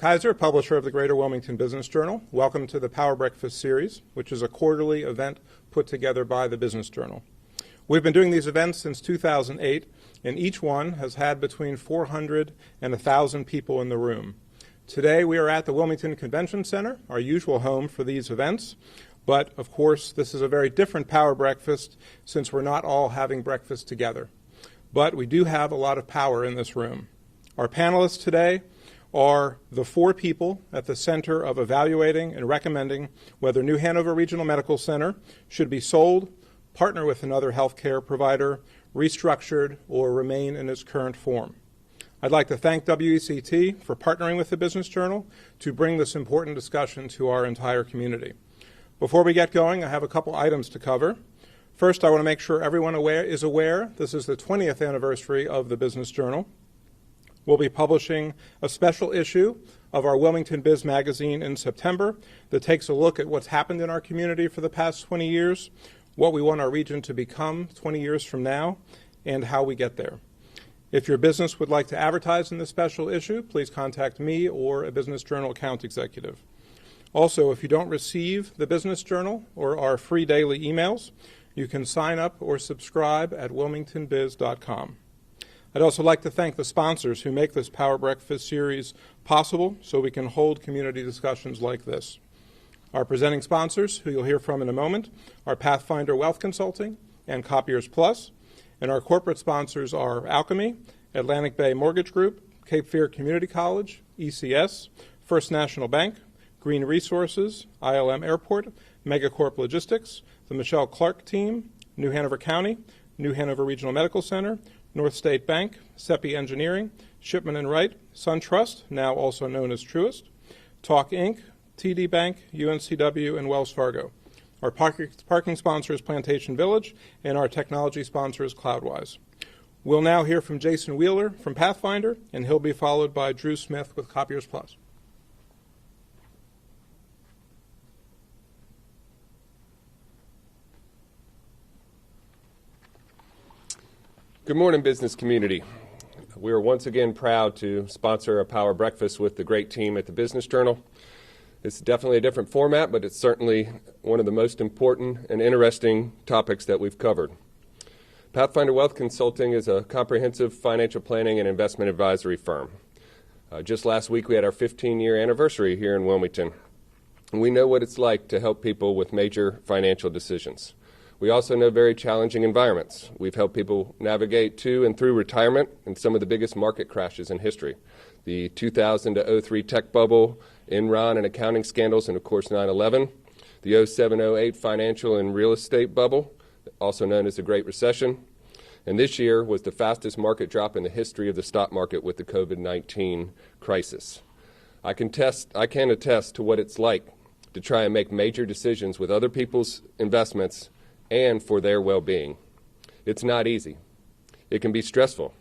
Kaiser, publisher of the Greater Wilmington Business Journal. Welcome to the Power Breakfast series, which is a quarterly event put together by the Business Journal. We've been doing these events since 2008, and each one has had between 400 and 1,000 people in the room. Today we are at the Wilmington Convention Center, our usual home for these events, but of course this is a very different Power Breakfast since we're not all having breakfast together. But we do have a lot of power in this room. Our panelists today are the four people at the center of evaluating and recommending whether New Hanover Regional Medical Center should be sold, partner with another healthcare provider, restructured, or remain in its current form. I'd like to thank WECT for partnering with the Business Journal to bring this important discussion to our entire community. Before we get going, I have a couple items to cover. First, I want to make sure everyone is aware this is the 20th anniversary of the Business Journal. We'll be publishing a special issue of our Wilmington Biz magazine in September that takes a look at what's happened in our community for the past 20 years, what we want our region to become 20 years from now, and how we get there. If your business would like to advertise in this special issue, please contact me or a Business Journal account executive. Also, if you don't receive the Business Journal or our free daily emails, you can sign up or subscribe at wilmingtonbiz.com. I'd also like to thank the sponsors who make this Power Breakfast series possible so we can hold community discussions like this. Our presenting sponsors, who you'll hear from in a moment, are Pathfinder Wealth Consulting and Copiers Plus, and our corporate sponsors are Alchemy, Atlantic Bay Mortgage Group, Cape Fear Community College, ECS, First National Bank, Green Resources, ILM Airport, Megacorp Logistics, the Michelle Clark Team, New Hanover County, New Hanover Regional Medical Center, North State Bank, SEPI Engineering, Shipman & Wright, SunTrust, now also known as Truist, Talk Inc., TD Bank, UNCW, and Wells Fargo. Our parking sponsor is Plantation Village, and our technology sponsor is Cloudwise. We'll now hear from Jason Wheeler from Pathfinder, and he'll be followed by Drew Smith with Copiers Plus. Good morning, business community. We are once again proud to sponsor a Power Breakfast with the great team at the Business Journal. It's definitely a different format, but it's certainly one of the most important and interesting topics that we've covered. Pathfinder Wealth Consulting is a comprehensive financial planning and investment advisory firm. Just last week we had our 15-year anniversary here in Wilmington. And we know what it's like to help people with major financial decisions. We also know very challenging environments. We've helped people navigate to and through retirement and some of the biggest market crashes in history. The 2000 to 03 tech bubble, Enron and accounting scandals, and of course 9/11. The 07-08 financial and real estate bubble, also known as the Great Recession. And this year was the fastest market drop in the history of the stock market with the COVID-19 crisis. I can attest to what it's like to try and make major decisions with other people's investments and for their well-being. It's not easy. It can be stressful.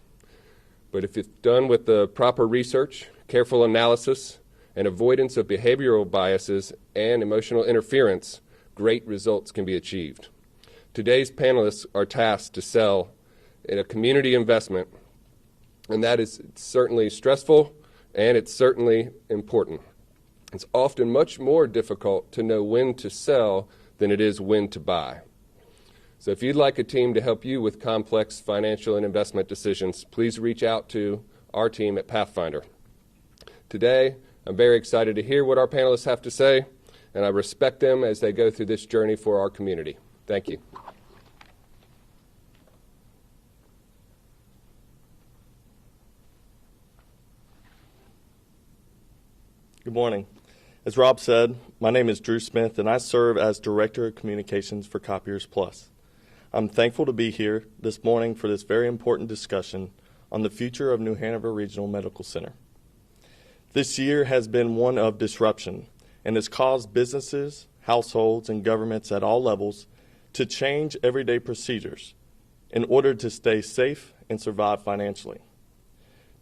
But if it's done with the proper research, careful analysis, and avoidance of behavioral biases and emotional interference, great results can be achieved. Today's panelists are tasked to sell in a community investment, and that is certainly stressful and it's certainly important. It's often much more difficult to know when to sell than it is when to buy. So if you'd like a team to help you with complex financial and investment decisions, please reach out to our team at Pathfinder. Today, I'm very excited to hear what our panelists have to say, and I respect them as they go through this journey for our community. Thank you. Good morning. As Rob said, my name is Drew Smith, and I serve as Director of Communications for Copiers Plus. I'm thankful to be here this morning for this very important discussion on the future of New Hanover Regional Medical Center. This year has been one of disruption and has caused businesses, households, and governments at all levels to change everyday procedures in order to stay safe and survive financially.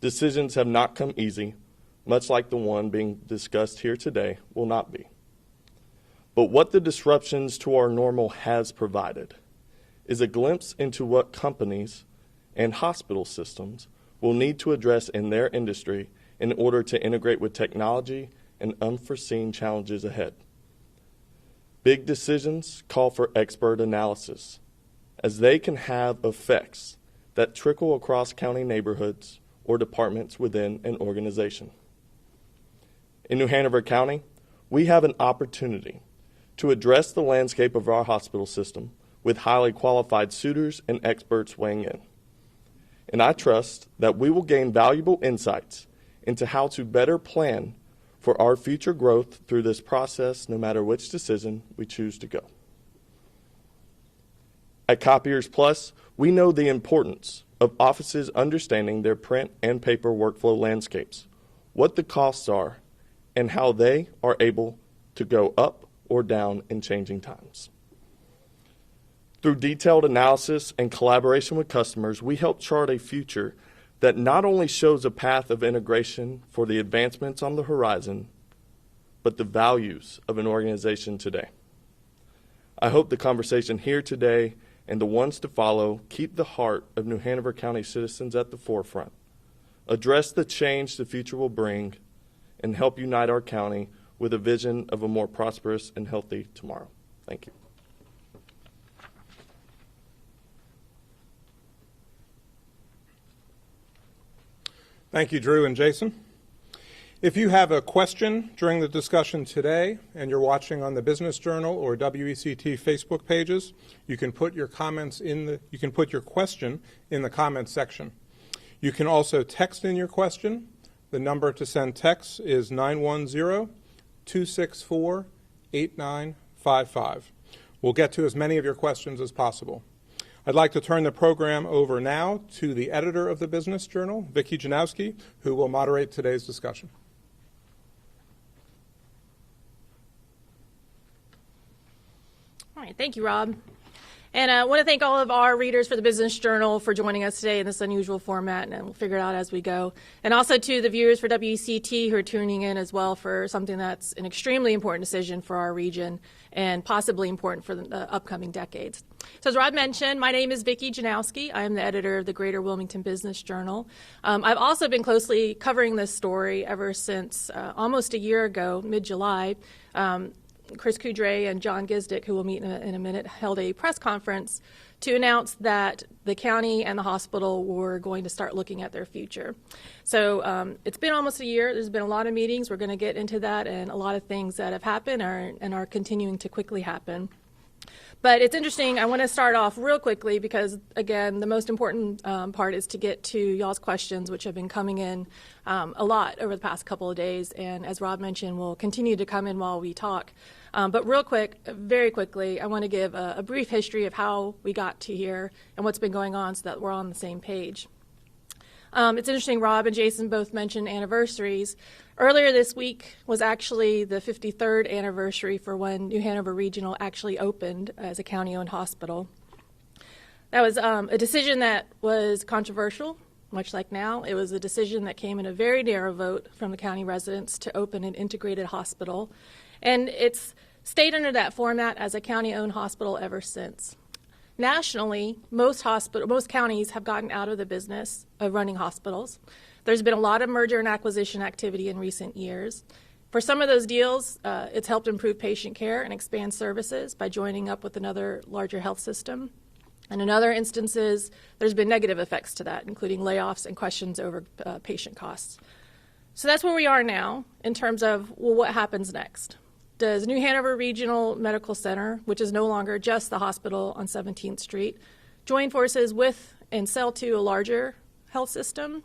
Decisions have not come easy, much like the one being discussed here today will not be. But what the disruptions to our normal has provided is a glimpse into what companies and hospital systems will need to address in their industry in order to integrate with technology and unforeseen challenges ahead. Big decisions call for expert analysis, as they can have effects that trickle across county neighborhoods or departments within an organization. In New Hanover County, we have an opportunity to address the landscape of our hospital system with highly qualified suitors and experts weighing in. And I trust that we will gain valuable insights into how to better plan for our future growth through this process, no matter which decision we choose to go. At Copiers Plus, we know the importance of offices understanding their print and paper workflow landscapes, what the costs are, and how they are able to go up or down in changing times. Through detailed analysis and collaboration with customers, we help chart a future that not only shows a path of integration for the advancements on the horizon, but the values of an organization today. I hope the conversation here today and the ones to follow keep the heart of New Hanover County citizens at the forefront, address the change the future will bring, and help unite our county with a vision of a more prosperous and healthy tomorrow. Thank you. Thank you, Drew and Jason. If you have a question during the discussion today and you're watching on the Business Journal or WECT Facebook pages, you can put your question in the comments section. You can also text in your question. The number to send text is 910-264-8955. We'll get to as many of your questions as possible. I'd like to turn the program over now to the editor of the Business Journal, Vicki Janowski, who will moderate today's discussion. All right, thank you, Rob. And I want to thank all of our readers for the Business Journal for joining us today in this unusual format, and we'll figure it out as we go. And also to the viewers for WECT who are tuning in as well for something that's an extremely important decision for our region and possibly important for the upcoming decades. So as Rob mentioned, my name is Vicki Janowski. I am the editor of the Greater Wilmington Business Journal. I've also been closely covering this story ever since almost a year ago, mid-July. Chris Coudray and John Gisdick, who we'll meet in a minute, held a press conference to announce that the county and the hospital were going to start looking at their future. So it's been almost a year. There's been a lot of meetings. We're going to get into that, and a lot of things that have happened and are continuing to quickly happen. But it's interesting. I want to start off real quickly because, again, the most important part is to get to y'all's questions, which have been coming in a lot over the past couple of days. And as Rob mentioned, will continue to come in while we talk. But real quick, very quickly, I want to give a brief history of how we got to here and what's been going on so that we're on the same page. It's interesting, Rob and Jason both mentioned anniversaries. Earlier this week was actually the 53rd anniversary for when New Hanover Regional actually opened as a county-owned hospital. That was a decision that was controversial, much like now. It was a decision that came in a very narrow vote from the county residents to open an integrated hospital. And it's stayed under that format as a county-owned hospital ever since. Nationally, most counties have gotten out of the business of running hospitals. There's been a lot of merger and acquisition activity in recent years. For some of those deals, it's helped improve patient care and expand services by joining up with another larger health system. And in other instances, there's been negative effects to that, including layoffs and questions over patient costs. So that's where we are now in terms of, well, what happens next? Does New Hanover Regional Medical Center, which is no longer just the hospital on 17th Street, join forces with and sell to a larger health system?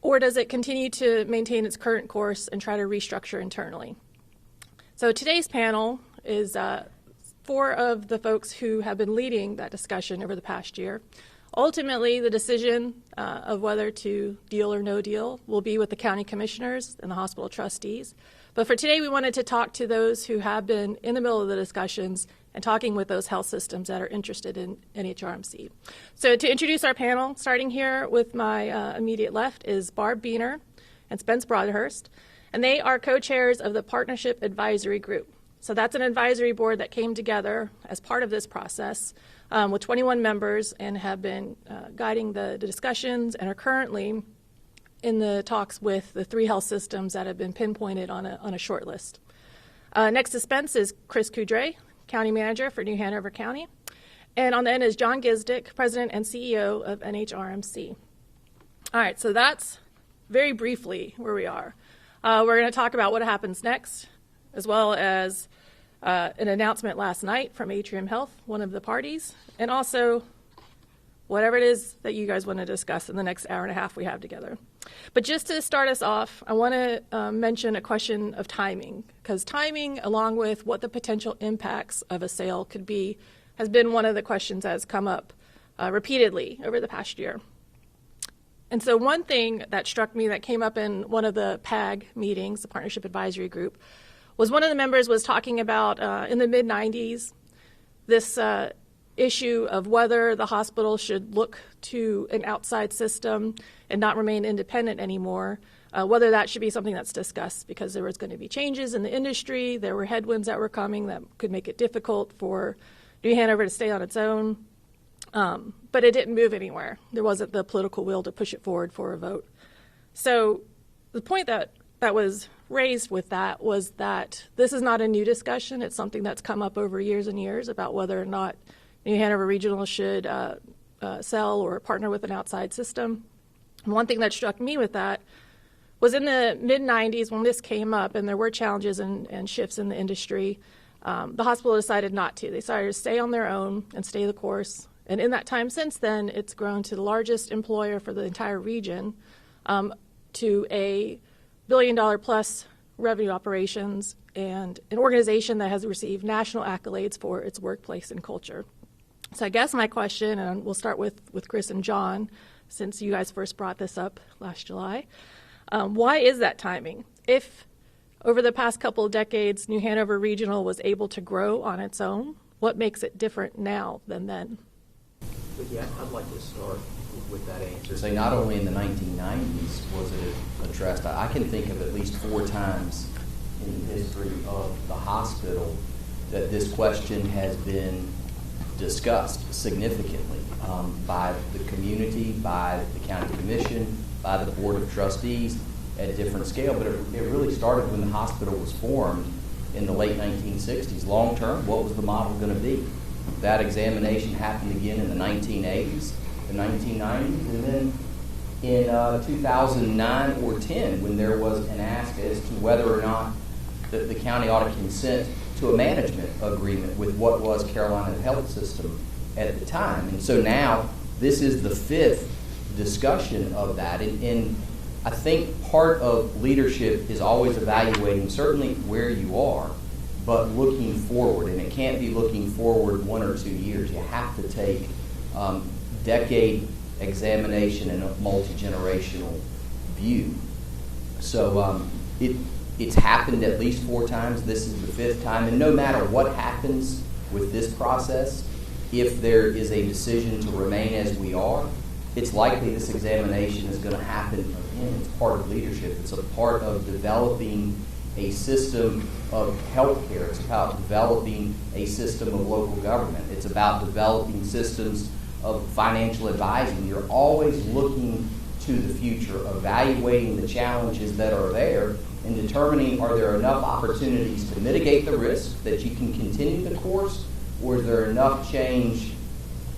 Or does it continue to maintain its current course and try to restructure internally? So today's panel is four of the folks who have been leading that discussion over the past year. Ultimately, the decision of whether to deal or no deal will be with the county commissioners and the hospital trustees. But for today, we wanted to talk to those who have been in the middle of the discussions and talking with those health systems that are interested in NHRMC. So to introduce our panel, starting here with my immediate left is Barb Beener and Spence Broadhurst, and they are co-chairs of the Partnership Advisory Group. So that's an advisory board that came together as part of this process with 21 members and have been guiding the discussions and are currently in the talks with the 3 health systems that have been pinpointed on a short list. Next to Spence is Chris Coudray, County Manager for New Hanover County. And on the end is John Gisdick, President and CEO of NHRMC. All right, so that's very briefly where we are. We're going to talk about what happens next, as well as an announcement last night from Atrium Health, one of the parties, and also whatever it is that you guys want to discuss in the next hour and a half we have together. But just to start us off, I want to mention a question of timing, because timing, along with what the potential impacts of a sale could be, has been one of the questions that has come up repeatedly over the past year. And so one thing that struck me that came up in one of the PAG meetings, the Partnership Advisory Group, was one of the members was talking about in the mid-90s, this issue of whether the hospital should look to an outside system and not remain independent anymore, whether that should be something that's discussed, because there was going to be changes in the industry, there were headwinds that were coming that could make it difficult for New Hanover to stay on its own, but it didn't move anywhere. There wasn't the political will to push it forward for a vote. So the point that was raised with that was that this is not a new discussion. It's something that's come up over years and years about whether or not New Hanover Regional should sell or partner with an outside system. And one thing that struck me with that was in the mid-90s when this came up and there were challenges and shifts in the industry, the hospital decided not to. They decided to stay on their own and stay the course. And in that time since then, it's grown to the largest employer for the entire region, to a billion-dollar-plus revenue operations and an organization that has received national accolades for its workplace and culture. So I guess my question, and we'll start with Chris and John, since you guys first brought this up last July, why is that timing? If over the past couple of decades, New Hanover Regional was able to grow on its own, what makes it different now than then? Yeah, I'd like to start with that answer. So not only in the 1990s was it addressed, I can think of at least 4 times in the history of the hospital that this question has been discussed significantly by the community, by the county commission, by the board of trustees at different scale. But it really started when the hospital was formed in the late 1960s. Long term, what was the model going to be? That examination happened again in the 1980s, the 1990s, and then in 2009 or 10 when there was an ask as to whether or not the county ought to consent to a management agreement with what was Carolina Health System at the time. And so now this is the 5th discussion of that. And I think part of leadership is always evaluating certainly where you are, but looking forward. And it can't be looking forward 1 or 2 years. You have to take decade examination and a multi-generational view. So it's happened at least 4 times. This is the 5th time. And no matter what happens with this process, if there is a decision to remain as we are, it's likely this examination is going to happen again. It's part of leadership. It's a part of developing a system of health care. It's about developing a system of local government. It's about developing systems of financial advising. You're always looking to the future, evaluating the challenges that are there, and determining are there enough opportunities to mitigate the risk that you can continue the course, or is there enough change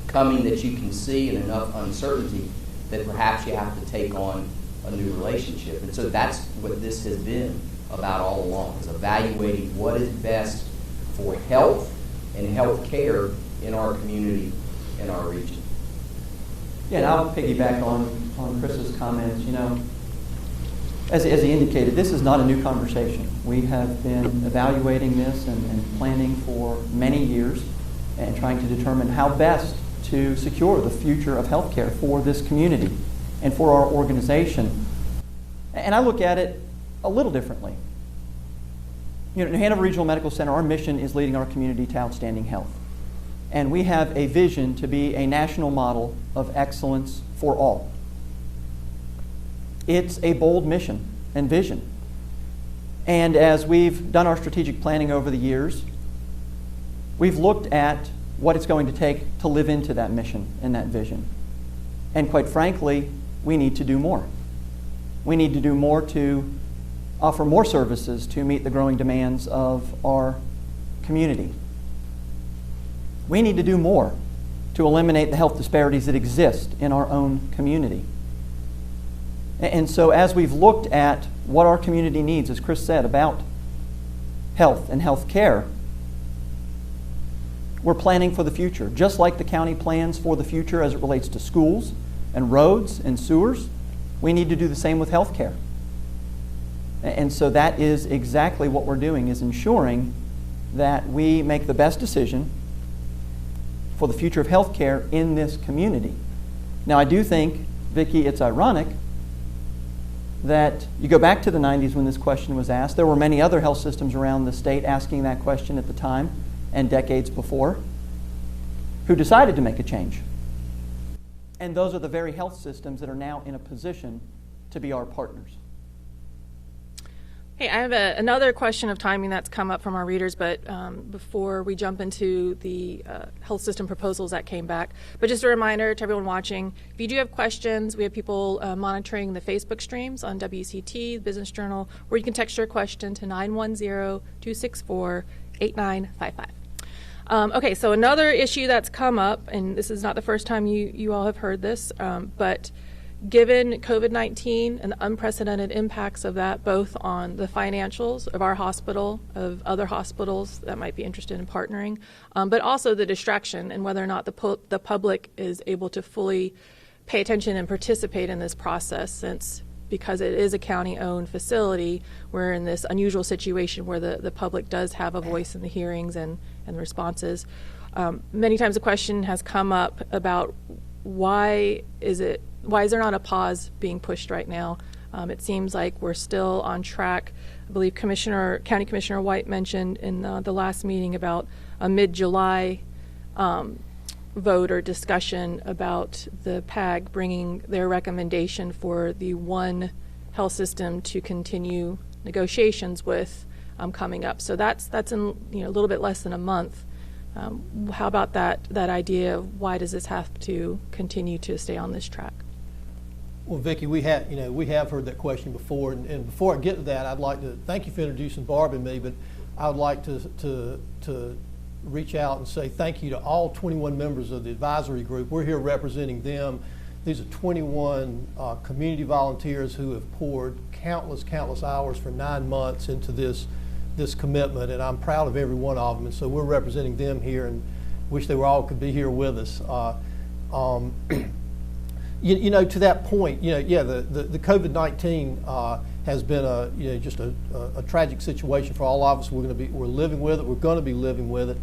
coming that you can see and enough uncertainty that perhaps you have to take on a new relationship. And so that's what this has been about all along, is evaluating what is best for health and health care in our community and our region. Yeah, and I'll piggyback on Chris's comments. You know, as he indicated, this is not a new conversation. We have been evaluating this and planning for many years and trying to determine how best to secure the future of healthcare for this community and for our organization. And I look at it a little differently. You know, New Hanover Regional Medical Center, our mission is leading our community to outstanding health. And we have a vision to be a national model of excellence for all. It's a bold mission and vision. And as we've done our strategic planning over the years, we've looked at what it's going to take to live into that mission and that vision. And quite frankly, we need to do more. We need to do more to offer more services to meet the growing demands of our community. We need to do more to eliminate the health disparities that exist in our own community. And so as we've looked at what our community needs, as Chris said, about health and health care, we're planning for the future. Just like the county plans for the future as it relates to schools and roads and sewers, we need to do the same with health care. And so that is exactly what we're doing, is ensuring that we make the best decision for the future of health care in this community. Now, I do think, Vicki, it's ironic that you go back to the 90s when this question was asked. There were many other health systems around the state asking that question at the time and decades before who decided to make a change. And those are the very health systems that are now in a position to be our partners. Hey, I have another question of timing that's come up from our readers, but before we jump into the health system proposals that came back. But just a reminder to everyone watching, if you do have questions, we have people monitoring the Facebook streams on WCT, the Business Journal, where you can text your question to 910-264-8955. Okay, so another issue that's come up, and this is not the first time you all have heard this, but given COVID-19 and the unprecedented impacts of that, both on the financials of our hospital, of other hospitals that might be interested in partnering, but also the distraction and whether or not the public is able to fully pay attention and participate in this process, since because it is a county-owned facility, we're in this unusual situation where the public does have a voice in the hearings and the responses. Many times the question has come up about why is there not a pause being pushed right now? It seems like we're still on track. I believe County Commissioner White mentioned in the last meeting about a mid-July vote or discussion about the PAG bringing their recommendation for the one health system to continue negotiations with coming up. So that's in a little bit less than a month. How about that idea of why does this have to continue to stay on this track? Well, Vicki, we have heard that question before, and before I get to that, I'd like to thank you for introducing Barb and me, but I would like to reach out and say thank you to all 21 members of the advisory group. We're here representing them. These are 21 community volunteers who have poured countless hours for 9 months into this commitment, and I'm proud of every one of them. And so we're representing them here, and wish they could be here with us. To that point, the COVID-19 has been just a tragic situation for all of us. We're living with it. We're going to be living with it.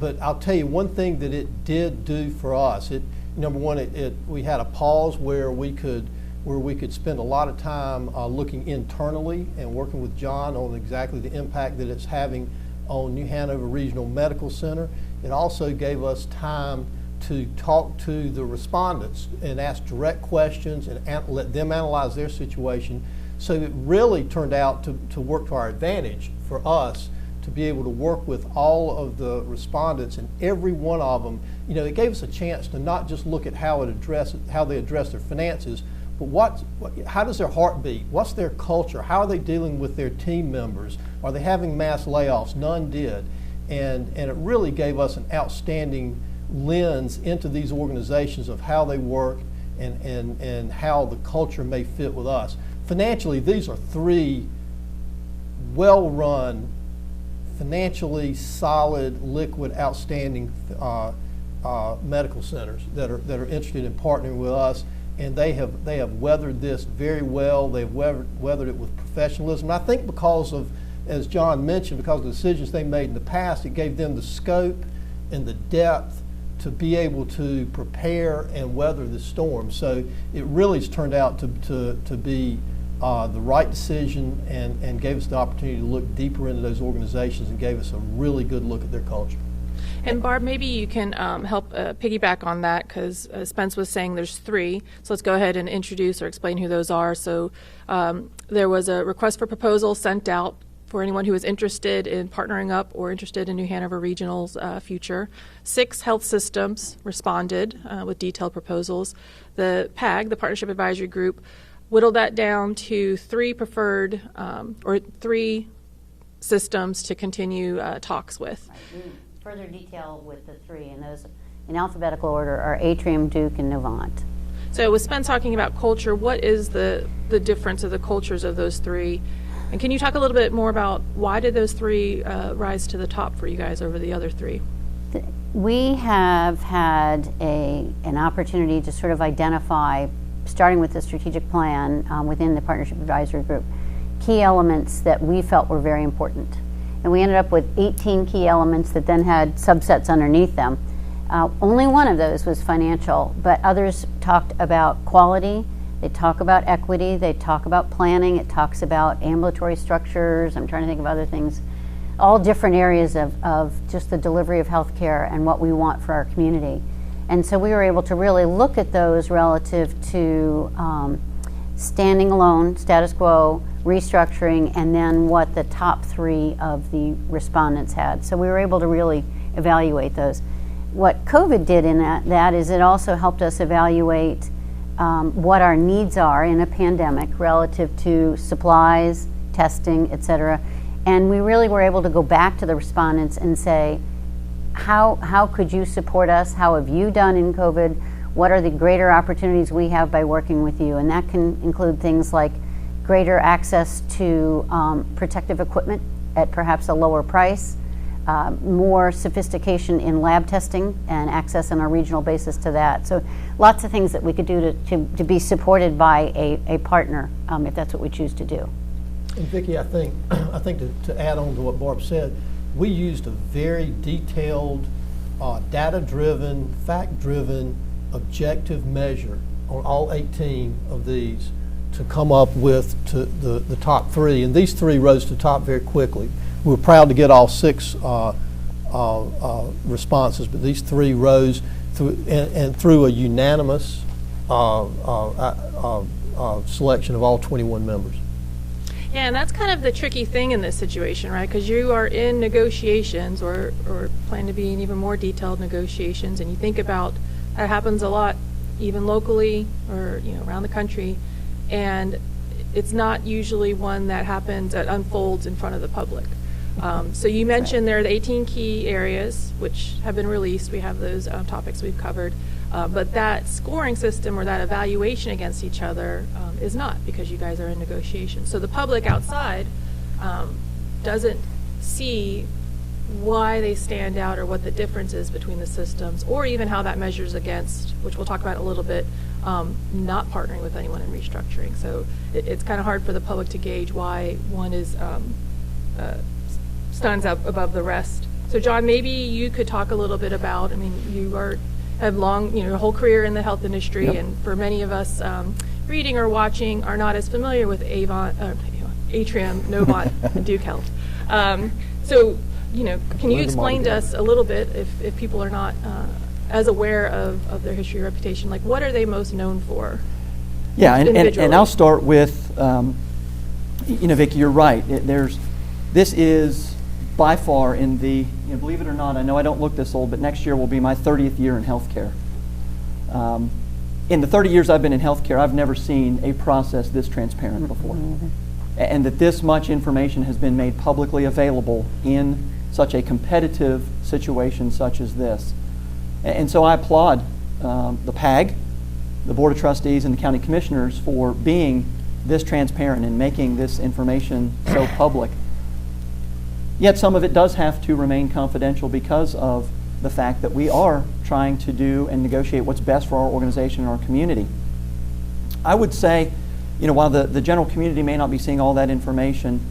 But I'll tell you one thing that it did do for us. Number one, we had a pause where we could spend a lot of time looking internally and working with John on exactly the impact that it's having on New Hanover Regional Medical Center. It also gave us time to talk to the respondents and ask direct questions and let them analyze their situation. So it really turned out to work to our advantage for us to be able to work with all of the respondents, and every one of them, it gave us a chance to not just look at how they address their finances, but how does their heart beat? What's their culture? How are they dealing with their team members? Are they having mass layoffs? None did. And it really gave us an outstanding lens into these organizations of how they work and how the culture may fit with us. Financially, these are 3 well-run, financially solid, liquid, outstanding medical centers that are interested in partnering with us, and they have weathered this very well. They've weathered it with professionalism. And I think because of, as John mentioned, because of the decisions they made in the past, it gave them the scope and the depth to be able to prepare and weather the storm. So it really has turned out to be the right decision, and gave us the opportunity to look deeper into those organizations and gave us a really good look at their culture. And Barb, maybe you can help piggyback on that, because Spence was saying there's 3. So let's go ahead and introduce or explain who those are. So there was a request for proposal sent out for anyone who is interested in partnering up or interested in New Hanover Regional's future. 6 health systems responded with detailed proposals. The PAG, the Partnership Advisory Group, whittled that down to 3 preferred or 3 systems to continue talks with. Right. In further detail with the 3, and those in alphabetical order are Atrium, Duke, and Novant. So with Spence talking about culture, what is the difference of the cultures of those 3? And can you talk a little bit more about why did those 3 rise to the top for you guys over the other 3? We have had an opportunity to sort of identify, starting with the strategic plan within the Partnership Advisory Group, key elements that we felt were very important. And we ended up with 18 key elements that then had subsets underneath them. Only one of those was financial, but others talked about quality, they talk about equity, they talk about planning, it talks about ambulatory structures, I'm trying to think of other things, all different areas of just the delivery of health care and what we want for our community. And so we were able to really look at those relative to standing alone, status quo, restructuring, and then what the top 3 of the respondents had. So we were able to really evaluate those. What COVID did in that is it also helped us evaluate what our needs are in a pandemic relative to supplies, testing, et cetera. And we really were able to go back to the respondents and say, how could you support us? How have you done in COVID? What are the greater opportunities we have by working with you? And that can include things like greater access to protective equipment at perhaps a lower price, more sophistication in lab testing and access on a regional basis to that. So lots of things that we could do to be supported by a partner if that's what we choose to do. And Vicki, I think to add on to what Barb said, we used a very detailed, data-driven, fact-driven, objective measure on all 18 of these to come up with the top 3. And these 3 rose to the top very quickly. We were proud to get all 6 responses, but these 3 rose through a unanimous selection of all 21 members. Yeah, and that's kind of the tricky thing in this situation, right? Because you are in negotiations or plan to be in even more detailed negotiations, and you think about that happens a lot, even locally or around the country, and it's not usually one that happens that unfolds in front of the public. So you mentioned there are the 18 key areas which have been released. We have those topics we've covered. But that scoring system or that evaluation against each other is not, because you guys are in negotiations. So the public outside doesn't see why they stand out or what the difference is between the systems, or even how that measures against, which we'll talk about in a little bit, not partnering with anyone in restructuring. So it's kind of hard for the public to gauge why one is stands out above the rest. So John, maybe you could talk a little bit about, you have long, your whole career in the health industry, Yep. and for many of us reading or watching are not as familiar with Atrium, Novant, and Duke Health. So, can you explain to us a little bit, if people are not as aware of their history or reputation, like what are they most known for? Yeah, and individually? I'll start with, Vicki, you're right. This is by far in the, believe it or not, I know I don't look this old, but next year will be my 30th year in healthcare. In the 30 years I've been in healthcare, I've never seen a process this transparent before. And that this much information has been made publicly available in such a competitive situation such as this. And so I applaud the PAG, the Board of Trustees, and the County Commissioners for being this transparent and making this information so public. Yet some of it does have to remain confidential because of the fact that we are trying to do and negotiate what's best for our organization and our community. I would say, while the general community may not be seeing all that information,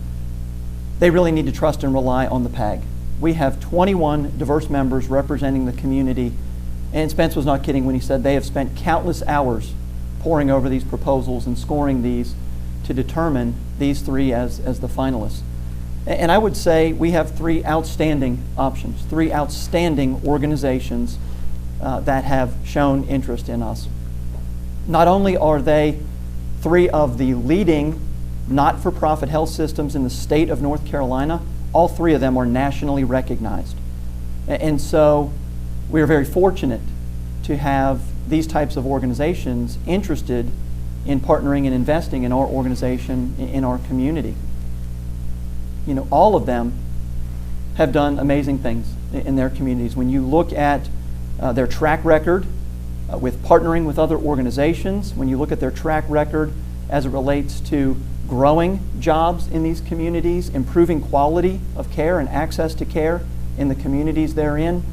they really need to trust and rely on the PAG. We have 21 diverse members representing the community, and Spence was not kidding when he said they have spent countless hours poring over these proposals and scoring these to determine these 3 as the finalists. And I would say we have 3 outstanding options, 3 outstanding organizations that have shown interest in us. Not only are they 3 of the leading not-for-profit health systems in the state of North Carolina, all 3 of them are nationally recognized. And so we are very fortunate to have these types of organizations interested in partnering and investing in our organization, in our community. You know, all of them have done amazing things in their communities. When you look at their track record with partnering with other organizations, when you look at their track record as it relates to growing jobs in these communities, improving quality of care and access to care in the communities they're in,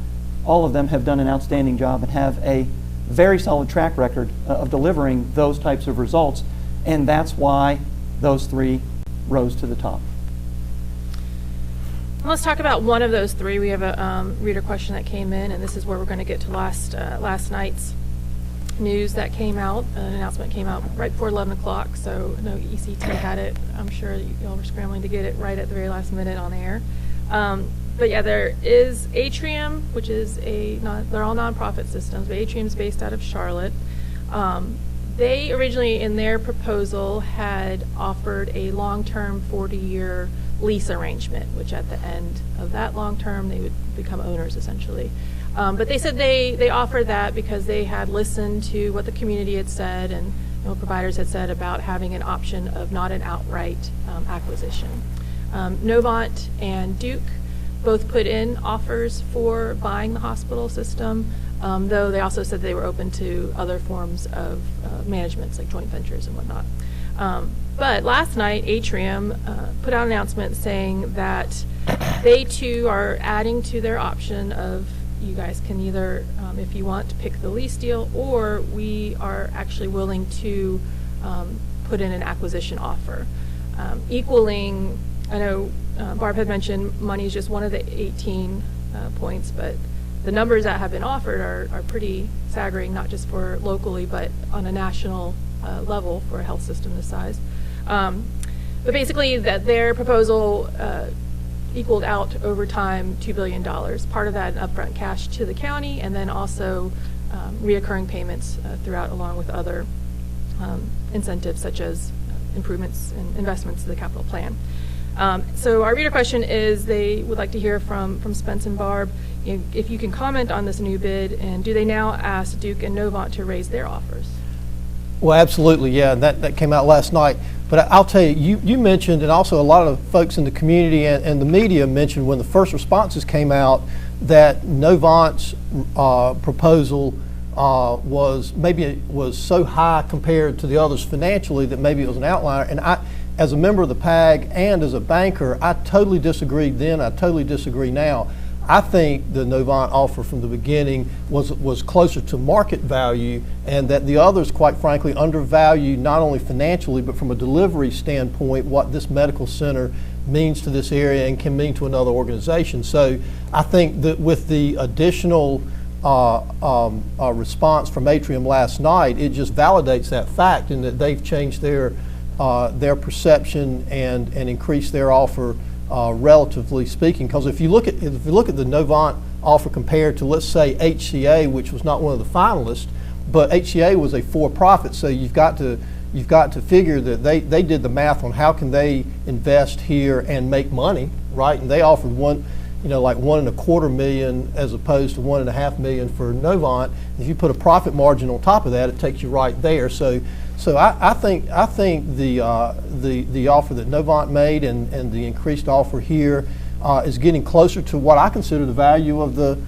all of them have done an outstanding job and have a very solid track record of delivering those types of results, and that's why those three rose to the top. Let's talk about one of those three. We have a reader question that came in, and this is where we're going to get to last night's news that came out. An announcement came out right before 11 o'clock, so no ECT had it. I'm sure y'all were scrambling to get it right at the very last minute on air. But yeah, there is Atrium, which is they're all nonprofit systems, but Atrium's based out of Charlotte. They originally, in their proposal, had offered a long-term 40-year lease arrangement, which at the end of that long term, they would become owners essentially. But they said they offered that because they had listened to what the community had said and providers had said about having an option of not an outright acquisition. Novant and Duke both put in offers for buying the hospital system, though they also said they were open to other forms of managements like joint ventures and whatnot. But last night, Atrium put out an announcement saying that they too are adding to their option of you guys can either, if you want, pick the lease deal, or we are actually willing to put in an acquisition offer. Equaling, I know Barb had mentioned money is just one of the 18 points, but the numbers that have been offered are pretty staggering, not just for locally, but on a national level for a health system this size. But basically, that their proposal equaled out over time $2 billion. Part of that in upfront cash to the county, and then also reoccurring payments throughout, along with other incentives such as improvements and investments to the capital plan. So our reader question is, they would like to hear from Spence and Barb, if you can comment on this new bid, and do they now ask Duke and Novant to raise their offers? Well, absolutely, yeah, that came out last night. But I'll tell you, you mentioned, and also a lot of folks in the community and the media mentioned when the first responses came out that Novant's proposal was so high compared to the others financially that maybe it was an outlier. And I, as a member of the PAG and as a banker, I totally disagreed then. I totally disagree now. I think the Novant offer from the beginning was closer to market value, and that the others, quite frankly, undervalued not only financially but from a delivery standpoint what this medical center means to this area and can mean to another organization. So I think that with the additional response from Atrium last night, it just validates that fact, and that they've changed their perception and increased their offer. Relatively speaking, because if you look at the Novant offer compared to, let's say, HCA, which was not one of the finalists, but HCA was a for-profit, so you've got to figure that they did the math on how can they invest here and make money, right? And they offered like $1.25 million as opposed to $1.5 million for Novant. If you put a profit margin on top of that, it takes you right there. So I think the offer that Novant made and the increased offer here is getting closer to what I consider the value of the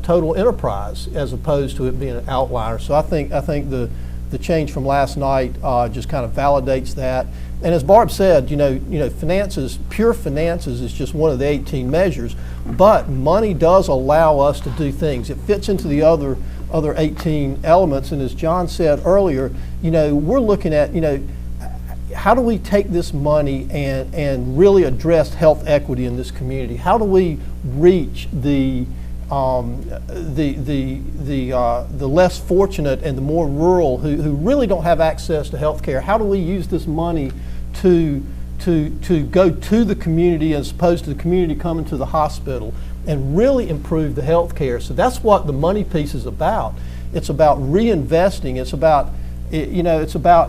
total enterprise, as opposed to it being an outlier. So I think the change from last night just kind of validates that. And as Barb said, finances, pure finances is just one of the 18 measures, but money does allow us to do things. It fits into the other 18 elements, and as John said earlier, we're looking at, how do we take this money and really address health equity in this community? How do we reach the less fortunate and the more rural who really don't have access to health care? How do we use this money to go to the community as opposed to the community coming to the hospital, and really improve the health care? So that's what the money piece is about. It's about reinvesting. It's about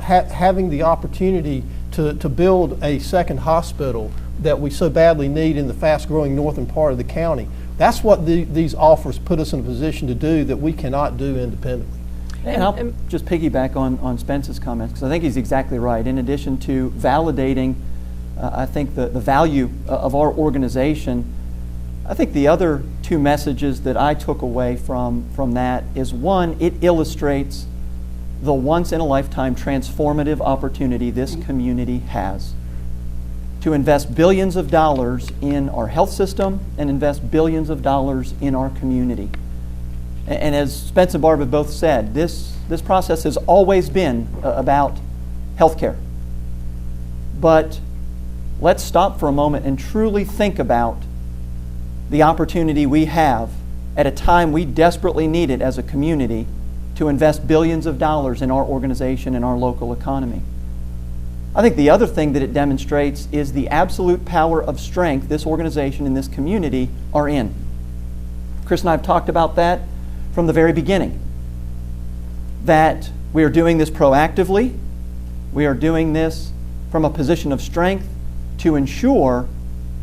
having the opportunity to build a second hospital that we so badly need in the fast-growing northern part of the county. That's what these offers put us in a position to do that we cannot do independently. And I'll just piggyback on Spence's comments, because I think he's exactly right. In addition to validating, I think, the value of our organization, I think the other two messages that I took away from that is, one, it illustrates the once-in-a-lifetime transformative opportunity this community has to invest billions of dollars in our health system and invest billions of dollars in our community. And as Spence and Barb have both said, this process has always been about healthcare. But let's stop for a moment and truly think about the opportunity we have at a time we desperately need it as a community to invest billions of dollars in our organization and our local economy. I think the other thing that it demonstrates is the absolute power of strength this organization and this community are in. Chris and I have talked about that from the very beginning, that we are doing this proactively, we are doing this from a position of strength to ensure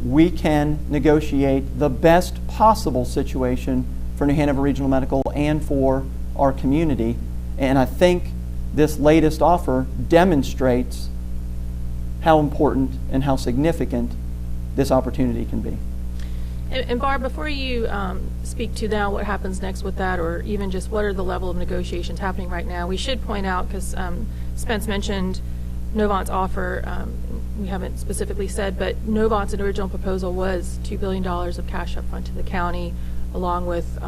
we can negotiate the best possible situation for New Hanover Regional Medical and for our community. And I think this latest offer demonstrates how important and how significant this opportunity can be. And Barb, before you speak to now what happens next with that, or even just what are the level of negotiations happening right now, we should point out, because Spence mentioned Novant's offer, we haven't specifically said, but Novant's original proposal was $2 billion of cash up front to the county, along with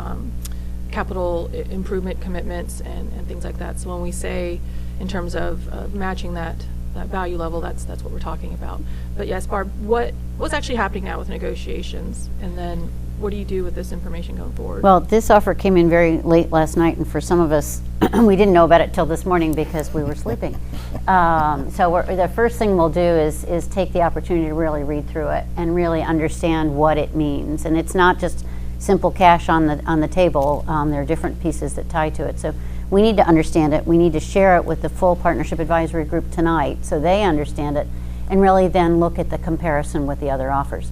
capital improvement commitments and things like that. So when we say in terms of matching that value level, that's what we're talking about. But yes, Barb, what's actually happening now with negotiations, and then what do you do with this information going forward? Well, this offer came in very late last night, and for some of us, we didn't know about it till this morning because we were sleeping. So the first thing we'll do is take the opportunity to really read through it and really understand what it means. And it's not just simple cash on the table. There are different pieces that tie to it. So we need to understand it. We need to share it with the full Partnership Advisory Group tonight so they understand it, and really then look at the comparison with the other offers.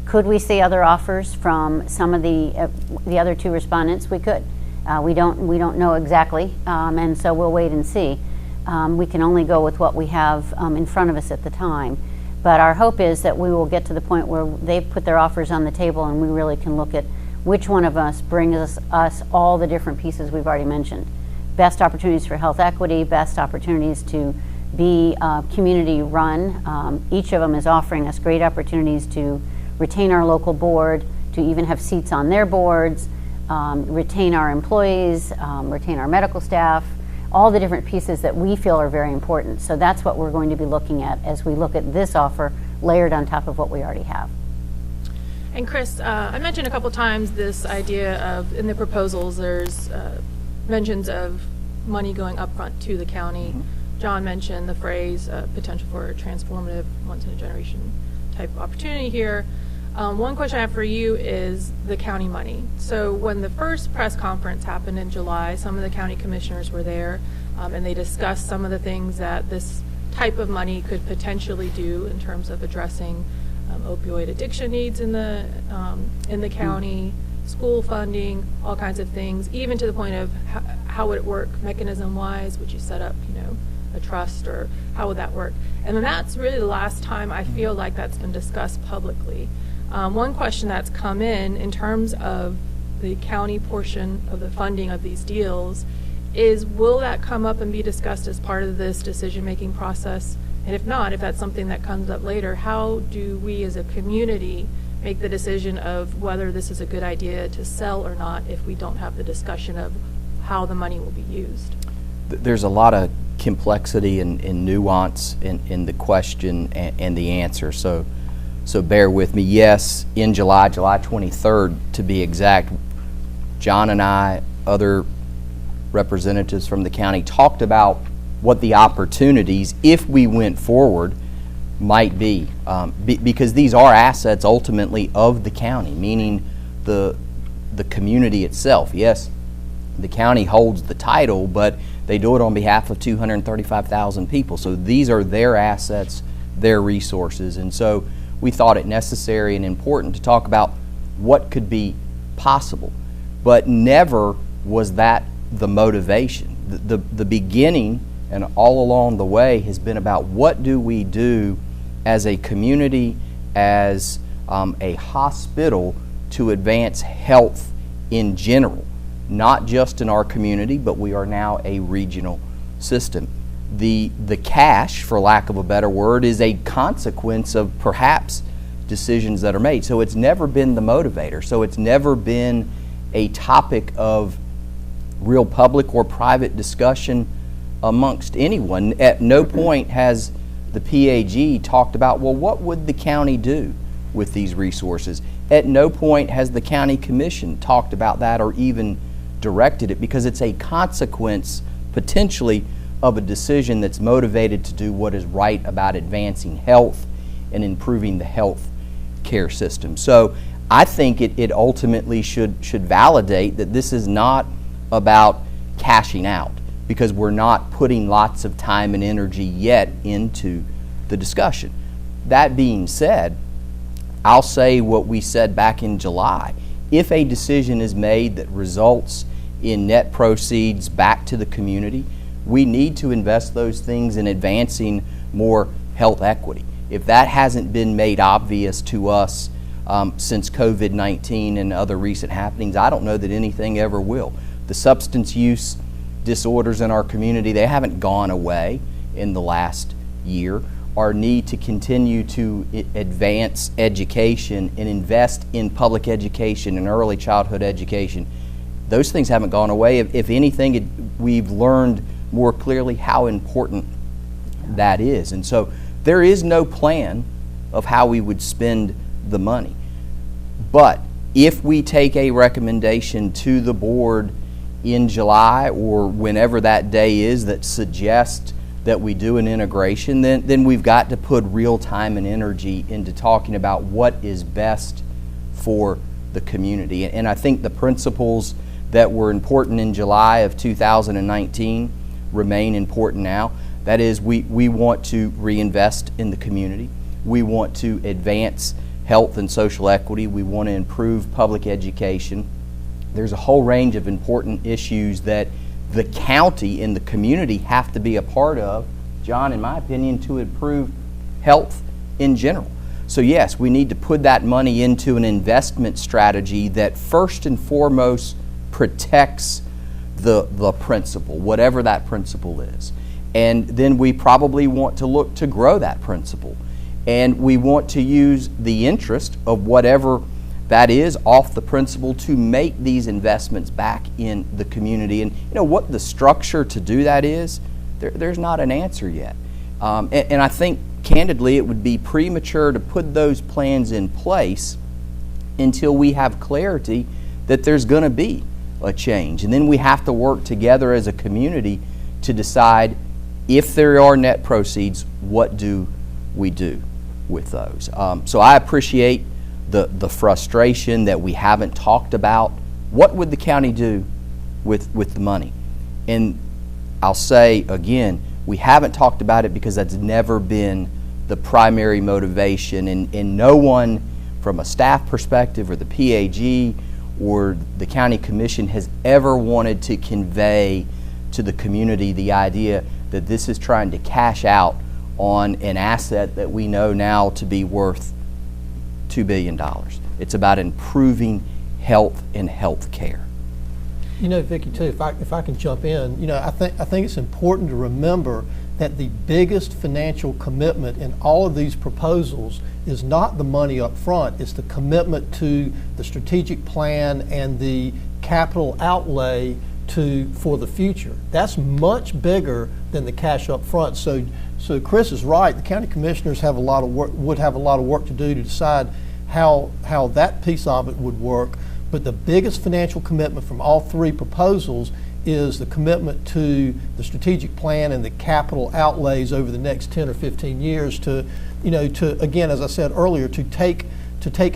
Could we see other offers from some of the other two respondents? We could. We don't know exactly, and so we'll wait and see. We can only go with what we have in front of us at the time. But our hope is that we will get to the point where they've put their offers on the table, and we really can look at which one of us brings us all the different pieces we've already mentioned. Best opportunities for health equity, best opportunities to be community run. Each of them is offering us great opportunities to retain our local board, to even have seats on their boards, retain our employees, retain our medical staff, all the different pieces that we feel are very important. So that's what we're going to be looking at as we look at this offer layered on top of what we already have. And Chris, I mentioned a couple times this idea of, in the proposals, there's mentions of money going up front to the county. Mm-hmm. John mentioned the phrase potential for a transformative, once-in-a-generation type of opportunity here. One question I have for you is the county money. So when the first press conference happened in July, some of the county commissioners were there, and they discussed some of the things that this type of money could potentially do in terms of addressing opioid addiction needs in the county, school funding, all kinds of things, even to the point of how would it work mechanism-wise? Would you set up, a trust, or how would that work? And then that's really the last time I feel like that's been discussed publicly. One question that's come in terms of the county portion of the funding of these deals is, will that come up and be discussed as part of this decision-making process? And if not, if that's something that comes up later, how do we as a community make the decision of whether this is a good idea to sell or not if we don't have the discussion of how the money will be used? There's a lot of complexity and nuance in the question and the answer. So bear with me. Yes, in July 23rd to be exact, John and I, other representatives from the county, talked about what the opportunities, if we went forward, might be. Because these are assets ultimately of the county, meaning the community itself. Yes, the county holds the title, but they do it on behalf of 235,000 people. So these are their assets, their resources. And so we thought it necessary and important to talk about what could be possible. But never was that the motivation. the beginning and all along the way has been about what do we do as a community, as a hospital, to advance health in general, not just in our community, but we are now a regional system. The cash, for lack of a better word, is a consequence of perhaps decisions that are made. So it's never been the motivator. So it's never been a topic of real public or private discussion amongst anyone. At no point has the PAG talked about, well, what would the county do with these resources? At no point has the county commission talked about that or even directed it, because it's a consequence potentially of a decision that's motivated to do what is right about advancing health and improving the health care system. So I think it ultimately should validate that this is not about cashing out, because we're not putting lots of time and energy yet into the discussion. That being said, I'll say what we said back in July. If a decision is made that results in net proceeds back to the community, we need to invest those things in advancing more health equity. If that hasn't been made obvious to us since COVID-19 and other recent happenings, I don't know that anything ever will. The substance use disorders in our community, they haven't gone away in the last year. Our need to continue to advance education and invest in public education and early childhood education, those things haven't gone away. If anything, we've learned more clearly how important that is. And so there is no plan of how we would spend the money. But if we take a recommendation to the board in July or whenever that day is that suggests that we do an integration, then we've got to put real time and energy into talking about what is best for the community. And I think the principles that were important in July of 2019 remain important now. That is, we want to reinvest in the community. We want to advance health and social equity. We want to improve public education. There's a whole range of important issues that the county and the community have to be a part of, John, in my opinion, to improve health in general. So yes, we need to put that money into an investment strategy that first and foremost protects the principle, whatever that principle is. And then we probably want to look to grow that principle. And we want to use the interest of whatever that is off the principle to make these investments back in the community. And you know what the structure to do that is? There's not an answer yet. And I think, candidly, it would be premature to put those plans in place until we have clarity that there's going to be a change. And then we have to work together as a community to decide if there are net proceeds, what do we do with those? So I appreciate the frustration that we haven't talked about. What would the county do with the money? And I'll say again, we haven't talked about it because that's never been the primary motivation, and no one from a staff perspective or the PAG or the county commission has ever wanted to convey to the community the idea that this is trying to cash out on an asset that we know now to be worth $2 billion. It's about improving health and health care. You know, Vicki, too, if I can jump in, you know, I think it's important to remember that the biggest financial commitment in all of these proposals is not the money up front, it's the commitment to the strategic plan and the capital outlay for the future. That's much bigger than the cash up front. So Chris is right. The county commissioners have a lot of work, would have a lot of work to do to decide how that piece of it would work. But the biggest financial commitment from all three proposals is the commitment to the strategic plan and the capital outlays over the next 10 or 15 years to, you know, to, again, as I said earlier, to take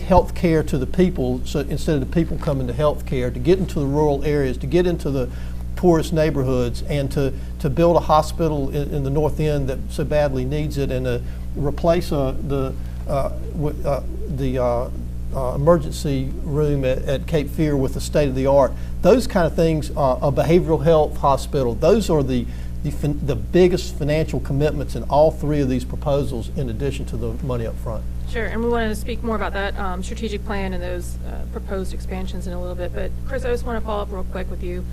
health care to the people, so instead of the people coming to health care, to get into the rural areas, to get into the poorest neighborhoods, and to build a hospital in the North End that so badly needs it, and to replace the emergency room at Cape Fear with the state of the art. Those kind of things, a behavioral health hospital, those are the biggest financial commitments in all three of these proposals in addition to the money up front. Sure, and we wanted to speak more about that strategic plan and those proposed expansions in a little bit. But Chris, I just want to follow up real quick with you,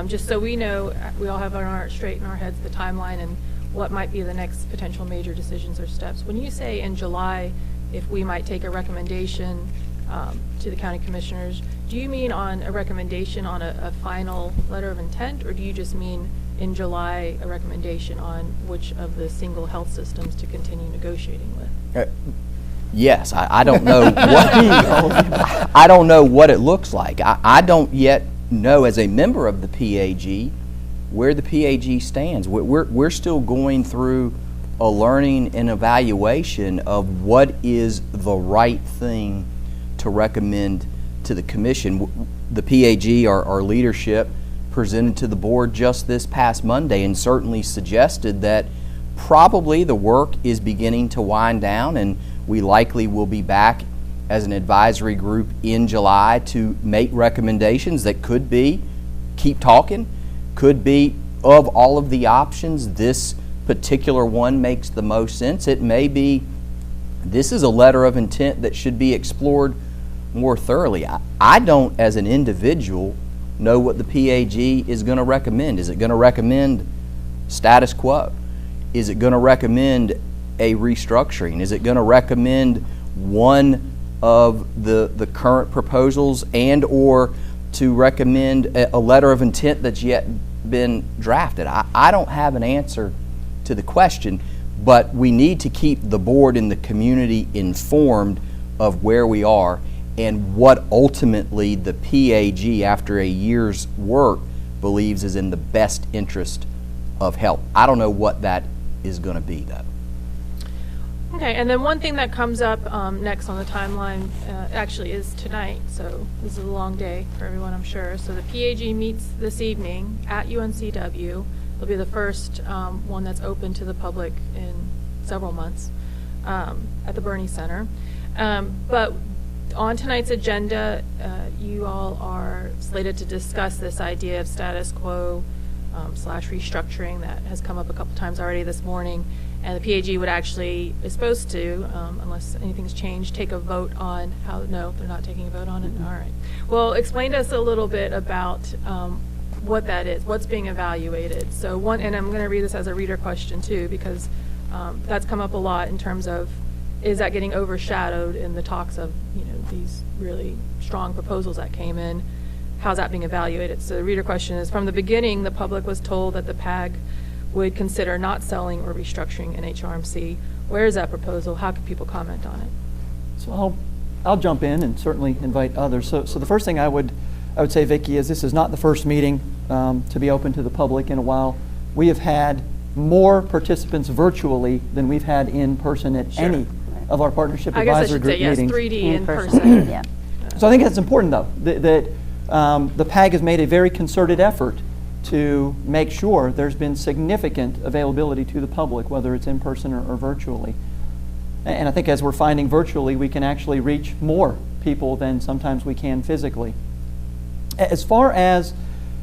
just so we know, we all have straight in our heads the timeline and what might be the next potential major decisions or steps. When you say in July, if we might take a recommendation to the county commissioners, do you mean on a recommendation on a final letter of intent, or do you just mean in July a recommendation on which of the single health systems to continue negotiating with? Yes, I don't know what I don't know what it looks like. I don't yet know, as a member of the PAG, where the PAG stands. We're still going through a learning and evaluation of what is the right thing to recommend to the commission. The PAG, our leadership, presented to the board just this past Monday and certainly suggested that probably the work is beginning to wind down, and we likely will be back as an advisory group in July to make recommendations that could be keep talking, could be of all of the options, this particular one makes the most sense. It may be this is a letter of intent that should be explored more thoroughly. I don't, as an individual, know what the PAG is going to recommend. Is it going to recommend status quo? Is it going to recommend a restructuring? Is it going to recommend one of the current proposals and or to recommend a letter of intent that's yet been drafted? I don't have an answer to the question, but we need to keep the board and the community informed of where we are and what ultimately the PAG, after a year's work, believes is in the best interest of health. I don't know what that is going to be, though. Okay, and then one thing that comes up next on the timeline actually is tonight, so this is a long day for everyone, I'm sure. So the PAG meets this evening at UNCW. It'll be the first one that's open to the public in several months at the Bernie Center. But on tonight's agenda, you all are slated to discuss this idea of status quo / restructuring that has come up a couple times already this morning. And the PAG would actually, is supposed to, unless anything's changed, take a vote on how, no, they're not taking a vote on it? All right. Well, explain to us a little bit about what that is, what's being evaluated. So one, and I'm going to read this as a reader question too, because that's come up a lot in terms of, is that getting overshadowed in the talks of, these really strong proposals that came in? How's that being evaluated? So the reader question is, from the beginning, the public was told that the PAG would consider not selling or restructuring NHRMC. Where is that proposal? How can people comment on it? So I'll jump in and certainly invite others. So the first thing I would say, Vicki, is this is not the first meeting to be open to the public in a while. We have had more participants virtually than we've had in person at any of our partnership advisory group meetings. I guess I should say, yes, 3D in person. Yeah. So I think that's important, though, that the PAG has made a very concerted effort to make sure there's been significant availability to the public, whether it's in person or virtually. And I think as we're finding virtually, we can actually reach more people than sometimes we can physically. As far as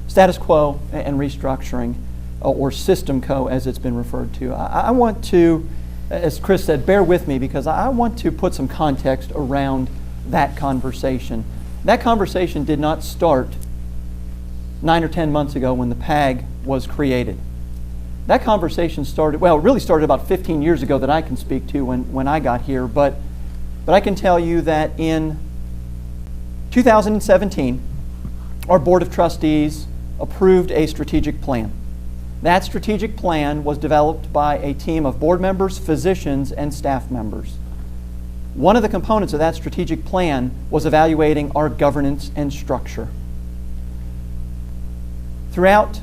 status quo and restructuring, or system co as it's been referred to, I want to, as Chris said, bear with me because I want to put some context around that conversation. That conversation did not start 9 or 10 months ago when the PAG was created. That conversation started, well, it really started about 15 years ago that I can speak to when I got here, but I can tell you that in 2017, our Board of Trustees approved a strategic plan. That strategic plan was developed by a team of board members, physicians, and staff members. One of the components of that strategic plan was evaluating our governance and structure. Throughout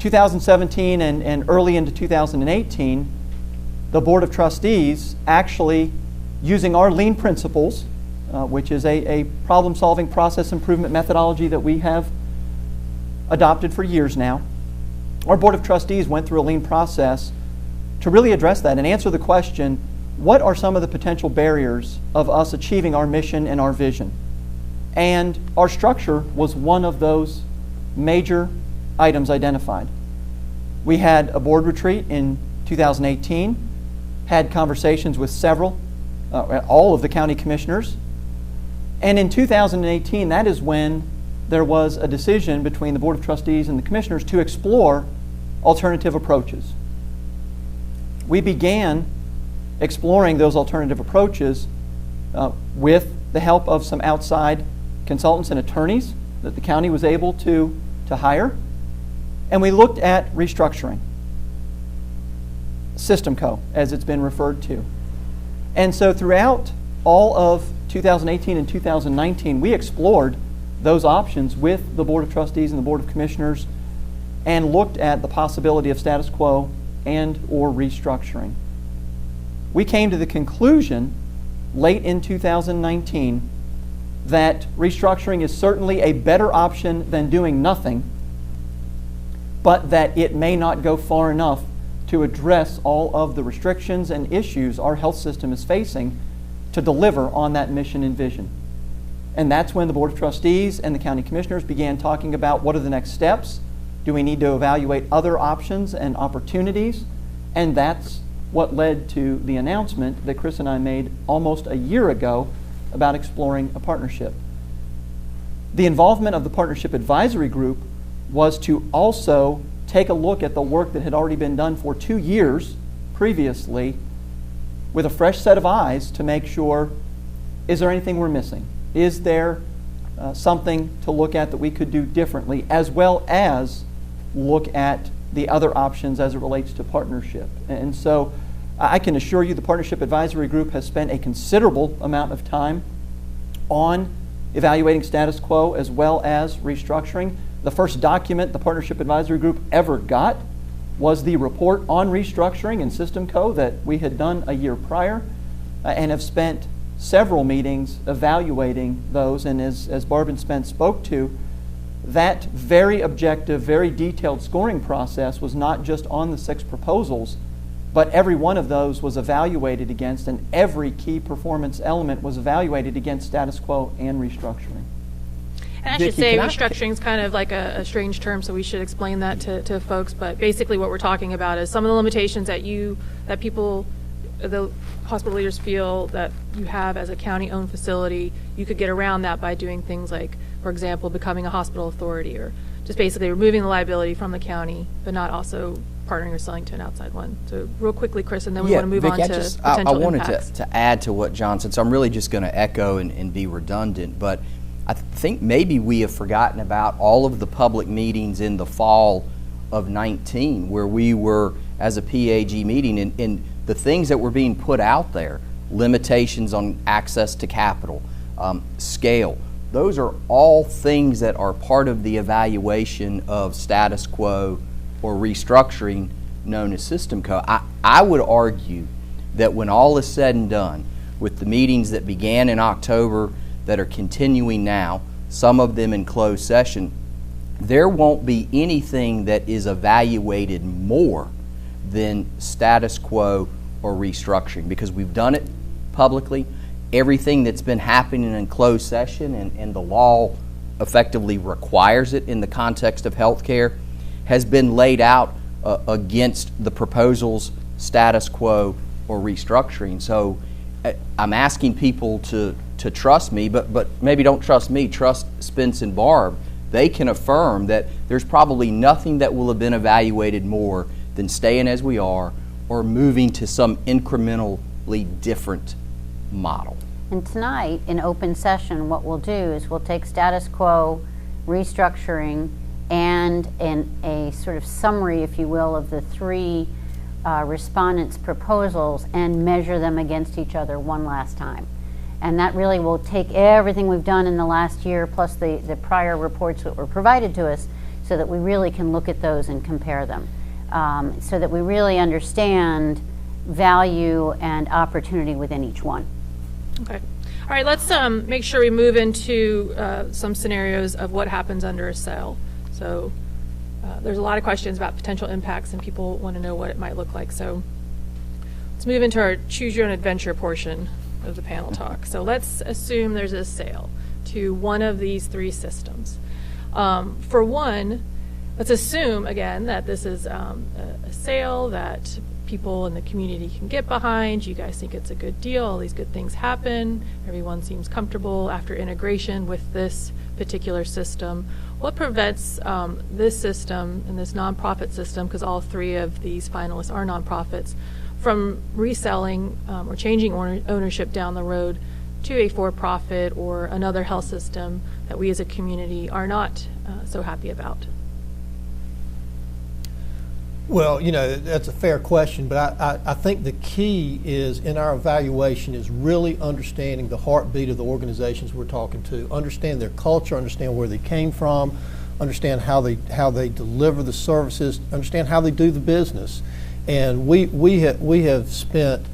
2017 and early into 2018, the Board of Trustees actually, using our lean principles, which is a problem-solving process improvement methodology that we have adopted for years now, our Board of Trustees went through a lean process to really address that and answer the question, what are some of the potential barriers of us achieving our mission and our vision? And our structure was one of those major items identified. We had a board retreat in 2018, had conversations with all of the county commissioners, and in 2018, that is when there was a decision between the Board of Trustees and the commissioners to explore alternative approaches. We began exploring those alternative approaches with the help of some outside consultants and attorneys that the county was able to hire, and we looked at restructuring, System Co, as it's been referred to. And so throughout all of 2018 and 2019, we explored those options with the Board of Trustees and the Board of Commissioners and looked at the possibility of status quo and or restructuring. We came to the conclusion late in 2019 that restructuring is certainly a better option than doing nothing, but that it may not go far enough to address all of the restrictions and issues our health system is facing to deliver on that mission and vision. And that's when the Board of Trustees and the County Commissioners began talking about what are the next steps. Do we need to evaluate other options and opportunities? And that's what led to the announcement that Chris and I made almost a year ago about exploring a partnership. The involvement of the Partnership Advisory Group was to also take a look at the work that had already been done for 2 years previously with a fresh set of eyes to make sure, is there anything we're missing? Is there something to look at that we could do differently, as well as look at the other options as it relates to partnership? And so I can assure you the Partnership Advisory Group has spent a considerable amount of time on evaluating status quo as well as restructuring. The first document the Partnership Advisory Group ever got was the report on restructuring and System Co that we had done a year prior, and have spent several meetings evaluating those. And as Barb and Spence spoke to, that very objective, very detailed scoring process was not just on the 6 proposals, but every one of those was evaluated against, and every key performance element was evaluated against status quo and restructuring. And I should say restructuring is kind of like a strange term, so we should explain that to folks. But basically what we're talking about is some of the limitations that people, the hospital leaders feel that you have as a county-owned facility. You could get around that by doing things like, for example, becoming a hospital authority, or just basically removing the liability from the county, but not also partnering or selling to an outside one. So real quickly, Chris, and then we want to move on to potential I wanted impacts. to add to what John said, so I'm really just going to echo and be redundant, but I think maybe we have forgotten about all of the public meetings in the fall of 19 where we were, as a PAG meeting, and the things that were being put out there, limitations on access to capital, scale, those are all things that are part of the evaluation of status quo or restructuring known as System Co. I would argue that when all is said and done, with the meetings that began in October that are continuing now, some of them in closed session, there won't be anything that is evaluated more than status quo or restructuring, because we've done it publicly. Everything that's been happening in closed session, and the law effectively requires it in the context of healthcare, has been laid out against the proposal's status quo or restructuring. So I'm asking people to trust me, but maybe don't trust me, trust Spence and Barb. They can affirm that there's probably nothing that will have been evaluated more than staying as we are or moving to some incrementally different model. And tonight, in open session, what we'll do is we'll take status quo, restructuring, and a sort of summary, if you will, of the 3 respondents' proposals and measure them against each other one last time. And that really will take everything we've done in the last year plus the prior reports that were provided to us, so that we really can look at those and compare them, so that we really understand value and opportunity within each one. Okay. All right, let's make sure we move into some scenarios of what happens under a sale. So there's a lot of questions about potential impacts, and people want to know what it might look like. So Let's move into our choose your own adventure portion of the panel talk. So let's assume there's a sale to one of these three systems. For one, let's assume again that this is a sale that people in the community can get behind. You guys think it's a good deal, all these good things happen, everyone seems comfortable after integration with this particular system. What prevents this system and this nonprofit system, because all three of these finalists are nonprofits, from reselling or changing ownership down the road to a for-profit or another health system that we as a community are not so happy about? Well, that's a fair question, but I think the key is in our evaluation is really understanding the heartbeat of the organizations we're talking to, understand their culture, understand where they came from, understand how they deliver the services, understand how they do the business. And we have spent,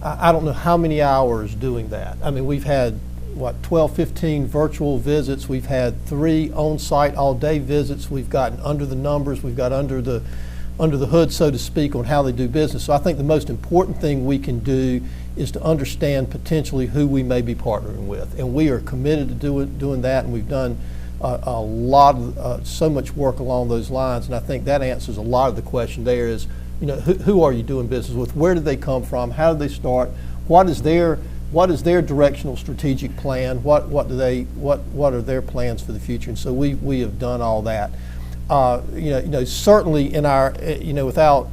I don't know how many hours doing that. I mean, we've had, 12, 15 virtual visits. We've had 3 on-site all-day visits. We've gotten under the numbers. We've got under the hood, so to speak, on how they do business. So I think the most important thing we can do is to understand potentially who we may be partnering with. And we are committed to doing that, and we've done a lot of, so much work along those lines. And I think that answers a lot of the question there is, who are you doing business with? Where did they come from? How did they start? What is their directional strategic plan? What are their plans for the future? And so we have done all that. Certainly in our, without,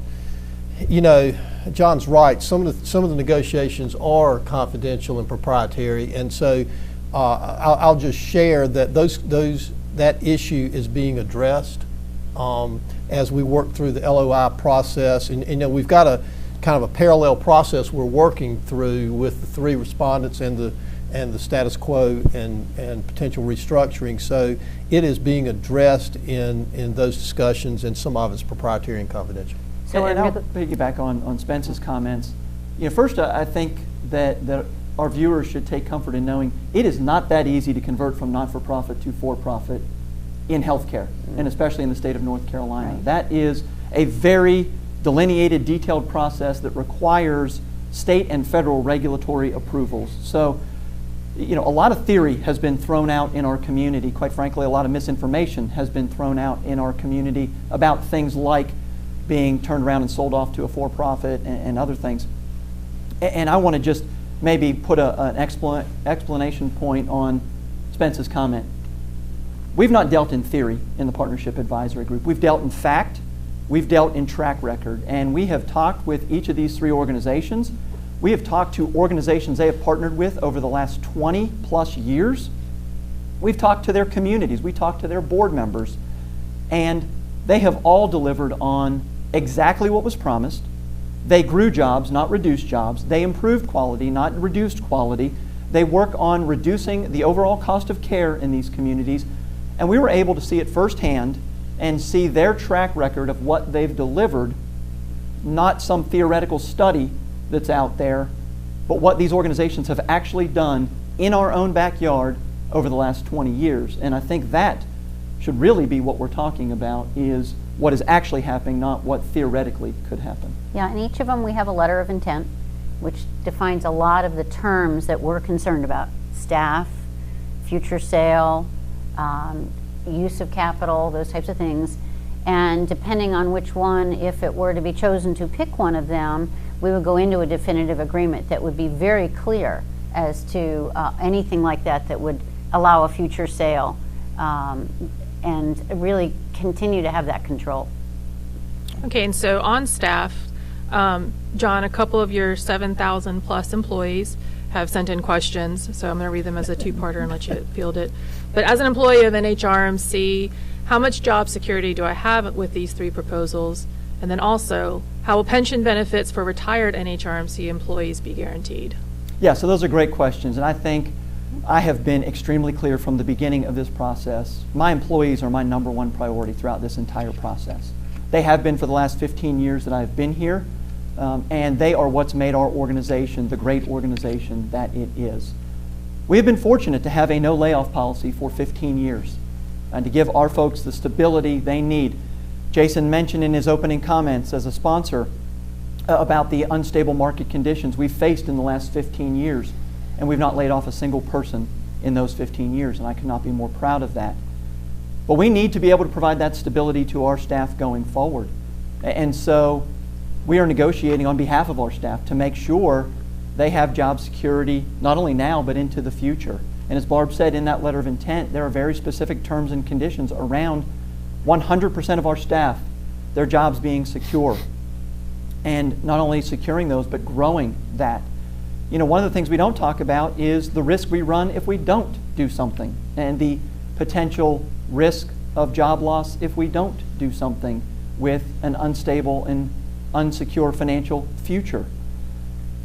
John's right. Some of the negotiations are confidential and proprietary, and so I'll just share that that issue is being addressed as we work through the LOI process, and we've got a kind of a parallel process we're working through with the 3 respondents and the status quo and potential restructuring. So it is being addressed in those discussions, and some of it's proprietary and confidential. So and I'll piggyback on Spence's comments. First, I think that our viewers should take comfort in knowing it is not that easy to convert from not-for-profit to for-profit in healthcare, and especially in the state of North Carolina. Right. That is a very delineated, detailed process that requires state and federal regulatory approvals. So, a lot of theory has been thrown out in our community. Quite frankly, a lot of misinformation has been thrown out in our community about things like being turned around and sold off to a for-profit and other things. And I want to just maybe put an explanation point on Spence's comment. We've not dealt in theory in the Partnership Advisory Group. We've dealt in fact, we've dealt in track record, and we have talked with each of these 3 organizations. We have talked to organizations they have partnered with over the last 20 plus years. We've talked to their communities. We talked to their board members, and they have all delivered on exactly what was promised. They grew jobs, not reduced jobs. They improved quality, not reduced quality. They work on reducing the overall cost of care in these communities. And we were able to see it firsthand and see their track record of what they've delivered, not some theoretical study that's out there, but what these organizations have actually done in our own backyard over the last 20 years. And I think that should really be what we're talking about, is what is actually happening, not what theoretically could happen. Yeah, and each of them we have a letter of intent, which defines a lot of the terms that we're concerned about. Staff, future sale, use of capital, those types of things. And depending on which one, if it were to be chosen to pick one of them, we would go into a definitive agreement that would be very clear as to anything like that would allow a future sale and really continue to have that control. Okay, and so on staff, John, a couple of your 7,000 plus employees have sent in questions, so I'm going to read them as a 2-parter and let you field it. But as an employee of NHRMC, how much job security do I have with these 3 proposals? And then also, how will pension benefits for retired NHRMC employees be guaranteed? Yeah, so those are great questions, and I think I have been extremely clear from the beginning of this process. My employees are my #1 priority throughout this entire process. They have been for the last 15 years that I've been here, and they are what's made our organization the great organization that it is. We have been fortunate to have a no layoff policy for 15 years and to give our folks the stability they need. Jason mentioned in his opening comments, as a sponsor, about the unstable market conditions we've faced in the last 15 years, and we've not laid off a single person in those 15 years, and I could not be more proud of that. But we need to be able to provide that stability to our staff going forward. And so we are negotiating on behalf of our staff to make sure they have job security not only now but into the future. And as Barb said in that letter of intent, there are very specific terms and conditions around 100% of our staff, their jobs being secure. And not only securing those, but growing that. You know, one of the things we don't talk about is the risk we run if we don't do something, and the potential risk of job loss if we don't do something with an unstable and unsecure financial future.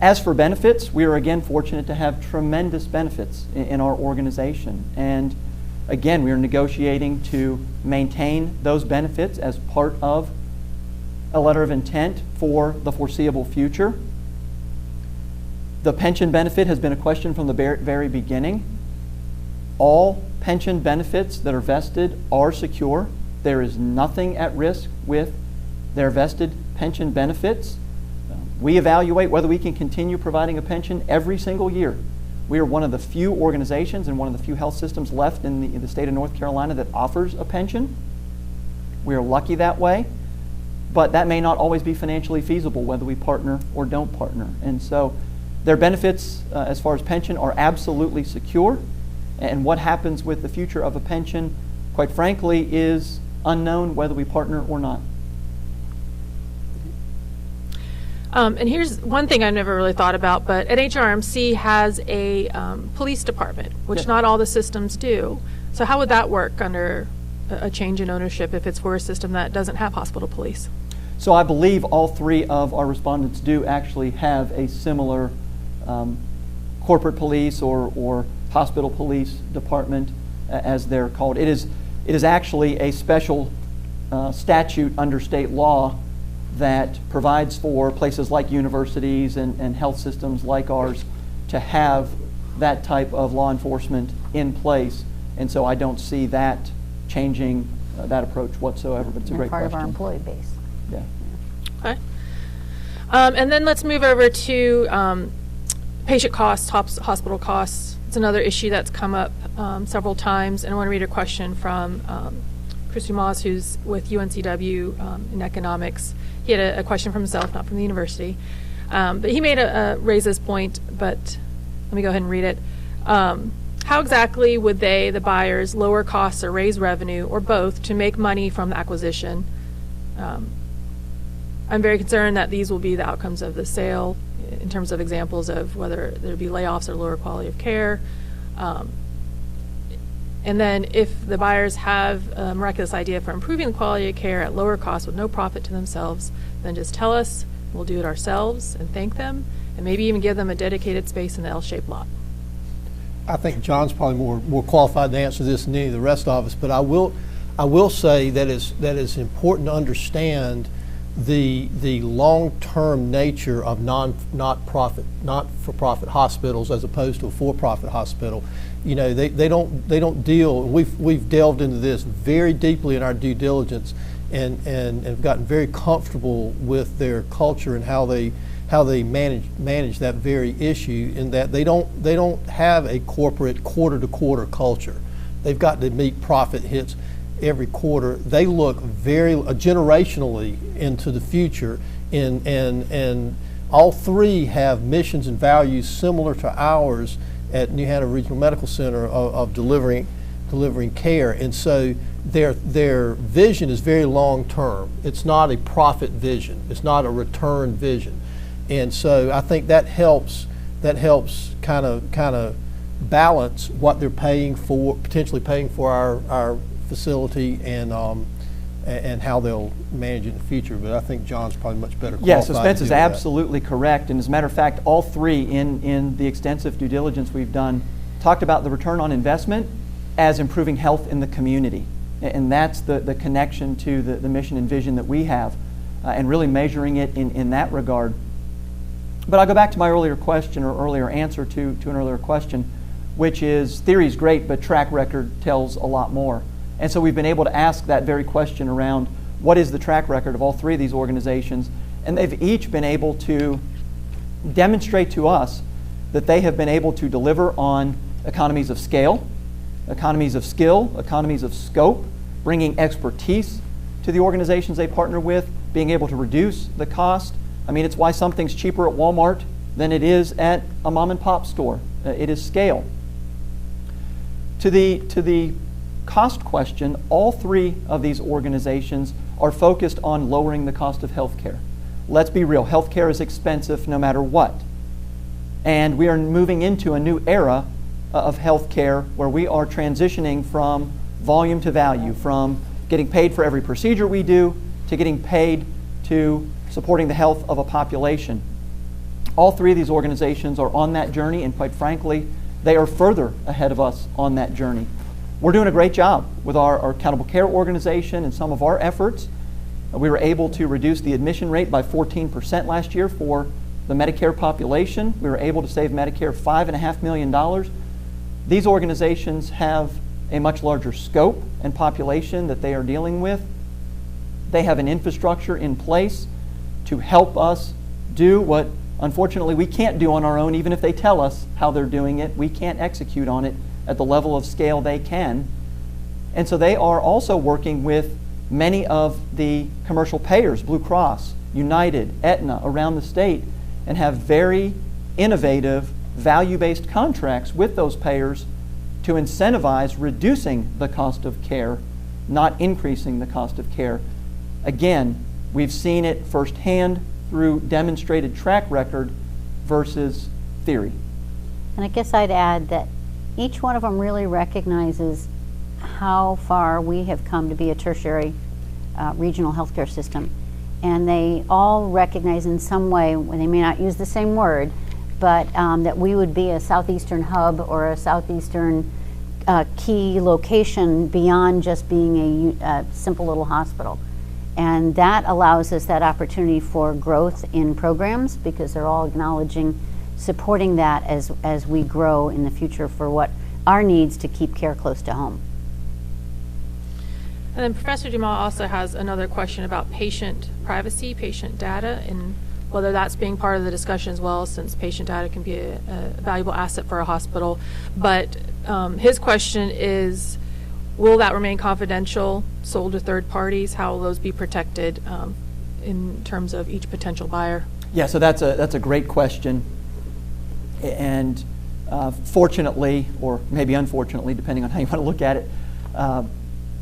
As for benefits, we are again fortunate to have tremendous benefits in our organization. And again, we are negotiating to maintain those benefits as part of a letter of intent for the foreseeable future. The pension benefit has been a question from the very beginning. All pension benefits that are vested are secure. There is nothing at risk with their vested pension benefits. We evaluate whether we can continue providing a pension every single year. We are one of the few organizations and one of the few health systems left in the state of North Carolina that offers a pension. We are lucky that way, but that may not always be financially feasible whether we partner or don't partner. And so their benefits as far as pension are absolutely secure, and what happens with the future of a pension, quite frankly, is unknown whether we partner or not. And here's one thing I've never really thought about, but NHRMC has a police department, which Yeah. not all the systems do. So how would that work under a change in ownership if it's for a system that doesn't have hospital police? So I believe all three of our respondents do actually have a similar corporate police or hospital police department, as they're called. It is actually a special statute under state law that provides for places like universities and health systems like ours to have that type of law enforcement in place. And so I don't see that changing that approach whatsoever, but it's a great part question. of our employee base. Yeah. Okay. And then let's move over to patient costs, hospital costs. It's another issue that's come up several times, and I want to read a question from Christy Moss, who's with UNCW in economics. He had a question from himself, not from the university. But he raised this point, but let me go ahead and read it. How exactly would the buyers, lower costs or raise revenue, or both, to make money from the acquisition? I'm very concerned that these will be the outcomes of the sale in terms of examples of whether there be layoffs or lower quality of care. And then if the buyers have a miraculous idea for improving the quality of care at lower cost with no profit to themselves, then just tell us, we'll do it ourselves, and thank them, and maybe even give them a dedicated space in the L-shaped lot. I think John's probably more qualified to answer this than any of the rest of us, but I will say that it's important to understand the long-term nature of not-for-profit hospitals as opposed to a for-profit hospital. You know, they don't deal. We've delved into this very deeply in our due diligence, and have gotten very comfortable with their culture and how they manage that very issue. In that they don't have a corporate quarter-to-quarter culture. They've got to meet profit hits every quarter. They look very generationally into the future, and all three have missions and values similar to ours at New Hanover Regional Medical Center of delivering care. And so their vision is very long term. It's not a profit vision. It's not a return vision. And so I think that helps kind of balance what they're potentially paying for our facility and how they'll manage it in the future. But I think John's probably much better qualified. Yeah, so Spence to is do that. absolutely correct. And as a matter of fact, all three in the extensive due diligence we've done talked about the return on investment as improving health in the community. And that's the connection to the mission and vision that we have, and really measuring it in that regard. But I'll go back to my earlier question, or earlier answer to an earlier question, which is theory is great, but track record tells a lot more. And so we've been able to ask that very question around what is the track record of all three of these organizations, and they've each been able to demonstrate to us that they have been able to deliver on economies of scale, economies of skill, economies of scope, bringing expertise to the organizations they partner with, being able to reduce the cost. I mean, it's why something's cheaper at Walmart than it is at a mom and pop store. It is scale. To the cost question, all three of these organizations are focused on lowering the cost of health care. Let's be real, health care is expensive no matter what. And we are moving into a new era of health care where we are transitioning from volume to value, from getting paid for every procedure we do to getting paid to supporting the health of a population. All three of these organizations are on that journey, and quite frankly, they are further ahead of us on that journey. We're doing a great job with our accountable care organization and some of our efforts. We were able to reduce the admission rate by 14% last year for the Medicare population. We were able to save Medicare $5.5 million. These organizations have a much larger scope and population that they are dealing with. They have an infrastructure in place to help us do what, unfortunately, we can't do on our own. Even if they tell us how they're doing it, we can't execute on it at the level of scale they can. And so they are also working with many of the commercial payers, Blue Cross, United, Aetna, around the state, and have very innovative, value-based contracts with those payers to incentivize reducing the cost of care, not increasing the cost of care. Again, we've seen it firsthand through demonstrated track record versus theory. And I guess I'd add that each one of them really recognizes how far we have come to be a tertiary regional healthcare system. And they all recognize in some way, when they may not use the same word, but that we would be a southeastern hub or a southeastern key location beyond just being a simple little hospital. And that allows us that opportunity for growth in programs, because they're all acknowledging supporting that as we grow in the future for what our needs to keep care close to home. And then Professor Dumas also has another question about patient privacy, patient data, and whether that's being part of the discussion as well, since patient data can be a valuable asset for a hospital. But his question is, will that remain confidential, sold to third parties? How will those be protected in terms of each potential buyer? Yeah, so that's a great question. And fortunately, or maybe unfortunately, depending on how you want to look at it,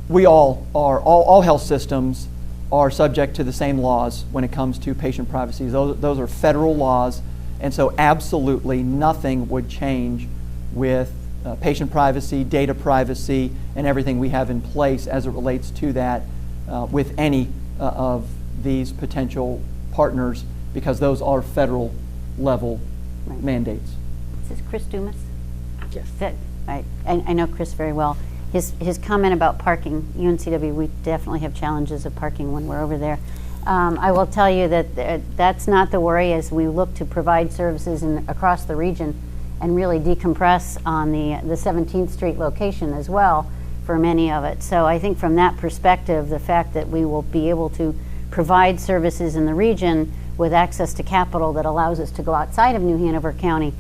we all health systems are subject to the same laws when it comes to patient privacy. Those are federal laws, and so absolutely nothing would change with patient privacy, data privacy, and everything we have in place as it relates to that with any of these potential partners, because those are federal level mandates. This is Chris Dumas. Yes. I know Chris very well. His comment about parking, UNCW, we definitely have challenges of parking when we're over there. I will tell you that that's not the worry as we look to provide services across the region and really decompress on the 17th Street location as well for many of it. So I think from that perspective, the fact that we will be able to provide services in the region with access to capital that allows us to go outside of New Hanover County,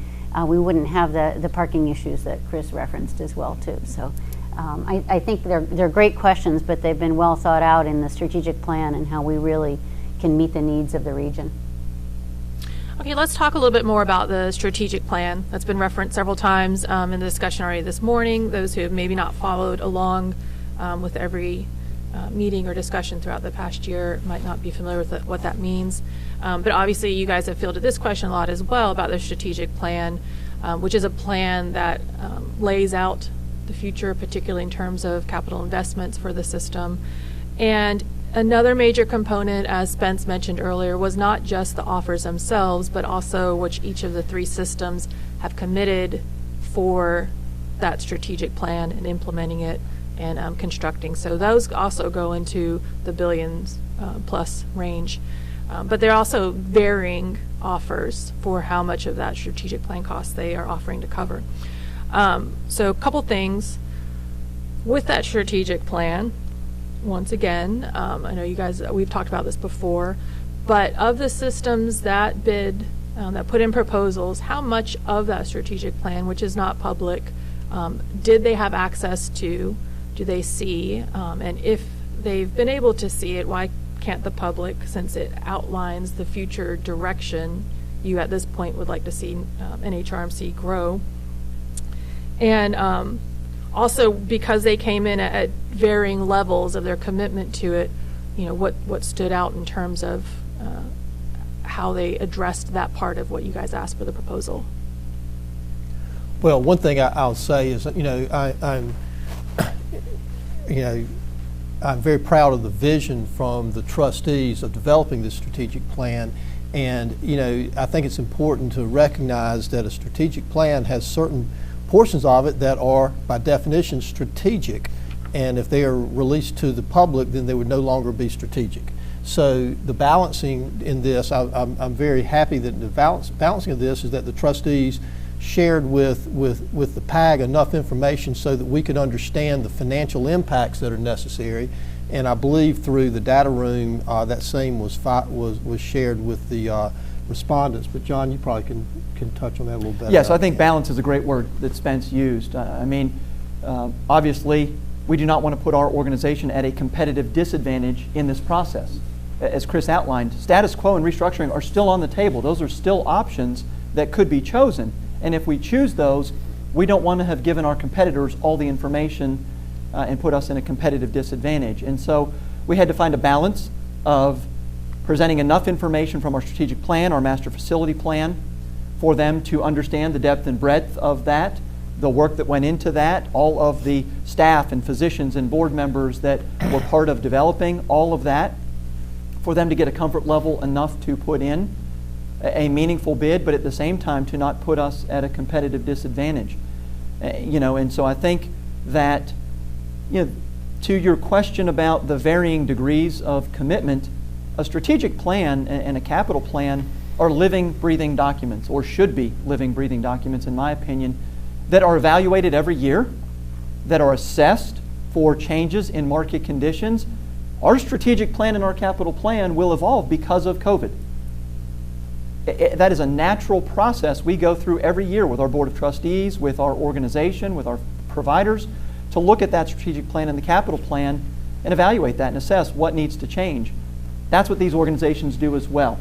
we wouldn't have the parking issues that Chris referenced as well too. So I think they're great questions, but they've been well thought out in the strategic plan and how we really can meet the needs of the region. Okay, let's talk a little bit more about the strategic plan that's been referenced several times in the discussion already this morning. Those who have maybe not followed along with every meeting or discussion throughout the past year might not be familiar with what that means. But obviously you guys have fielded this question a lot as well about the strategic plan, which is a plan that lays out the future, particularly in terms of capital investments for the system. And another major component, as Spence mentioned earlier, was not just the offers themselves, but also which each of the three systems have committed for that strategic plan and implementing it and constructing. So those also go into the billions plus range. But there are also varying offers for how much of that strategic plan cost they are offering to cover. So a couple things with that strategic plan. Once again, I know you guys, we've talked about this before, But of the systems that bid, that put in proposals, how much of that strategic plan, which is not public, did they have access to? Do they see? And if they've been able to see it, why can't the public, since it outlines the future direction you at this point would like to see NHRMC grow? And also, because they came in at varying levels of their commitment to it, what stood out in terms of how they addressed that part of what you guys asked for the proposal? Well, one thing I'll say is, I'm very proud of the vision from the trustees of developing this strategic plan. And, I think it's important to recognize that a strategic plan has certain portions of it that are, by definition, strategic. And if they are released to the public, then they would no longer be strategic. So the balancing in this, I'm very happy that the balancing of this is that the trustees shared with the PAG enough information so that we could understand the financial impacts that are necessary. And I believe through the data room, that same was shared with the respondents. But John, you probably can touch on that a little better. Yes, I think balance is a great word that Spence used. Obviously, we do not want to put our organization at a competitive disadvantage in this process. As Chris outlined, status quo and restructuring are still on the table. Those are still options that could be chosen. And if we choose those, we don't want to have given our competitors all the information and put us in a competitive disadvantage. And so we had to find a balance of presenting enough information from our strategic plan, our master facility plan, for them to understand the depth and breadth of that, the work that went into that, all of the staff and physicians and board members that were part of developing all of that, for them to get a comfort level enough to put in a meaningful bid, but at the same time to not put us at a competitive disadvantage. And so I think that, to your question about the varying degrees of commitment, a strategic plan and a capital plan are living, breathing documents, or should be living, breathing documents, in my opinion, that are evaluated every year, that are assessed for changes in market conditions. Our strategic plan and our capital plan will evolve because of COVID. That is a natural process we go through every year with our Board of Trustees, with our organization, with our providers, to look at that strategic plan and the capital plan and evaluate that and assess what needs to change. That's what these organizations do as well.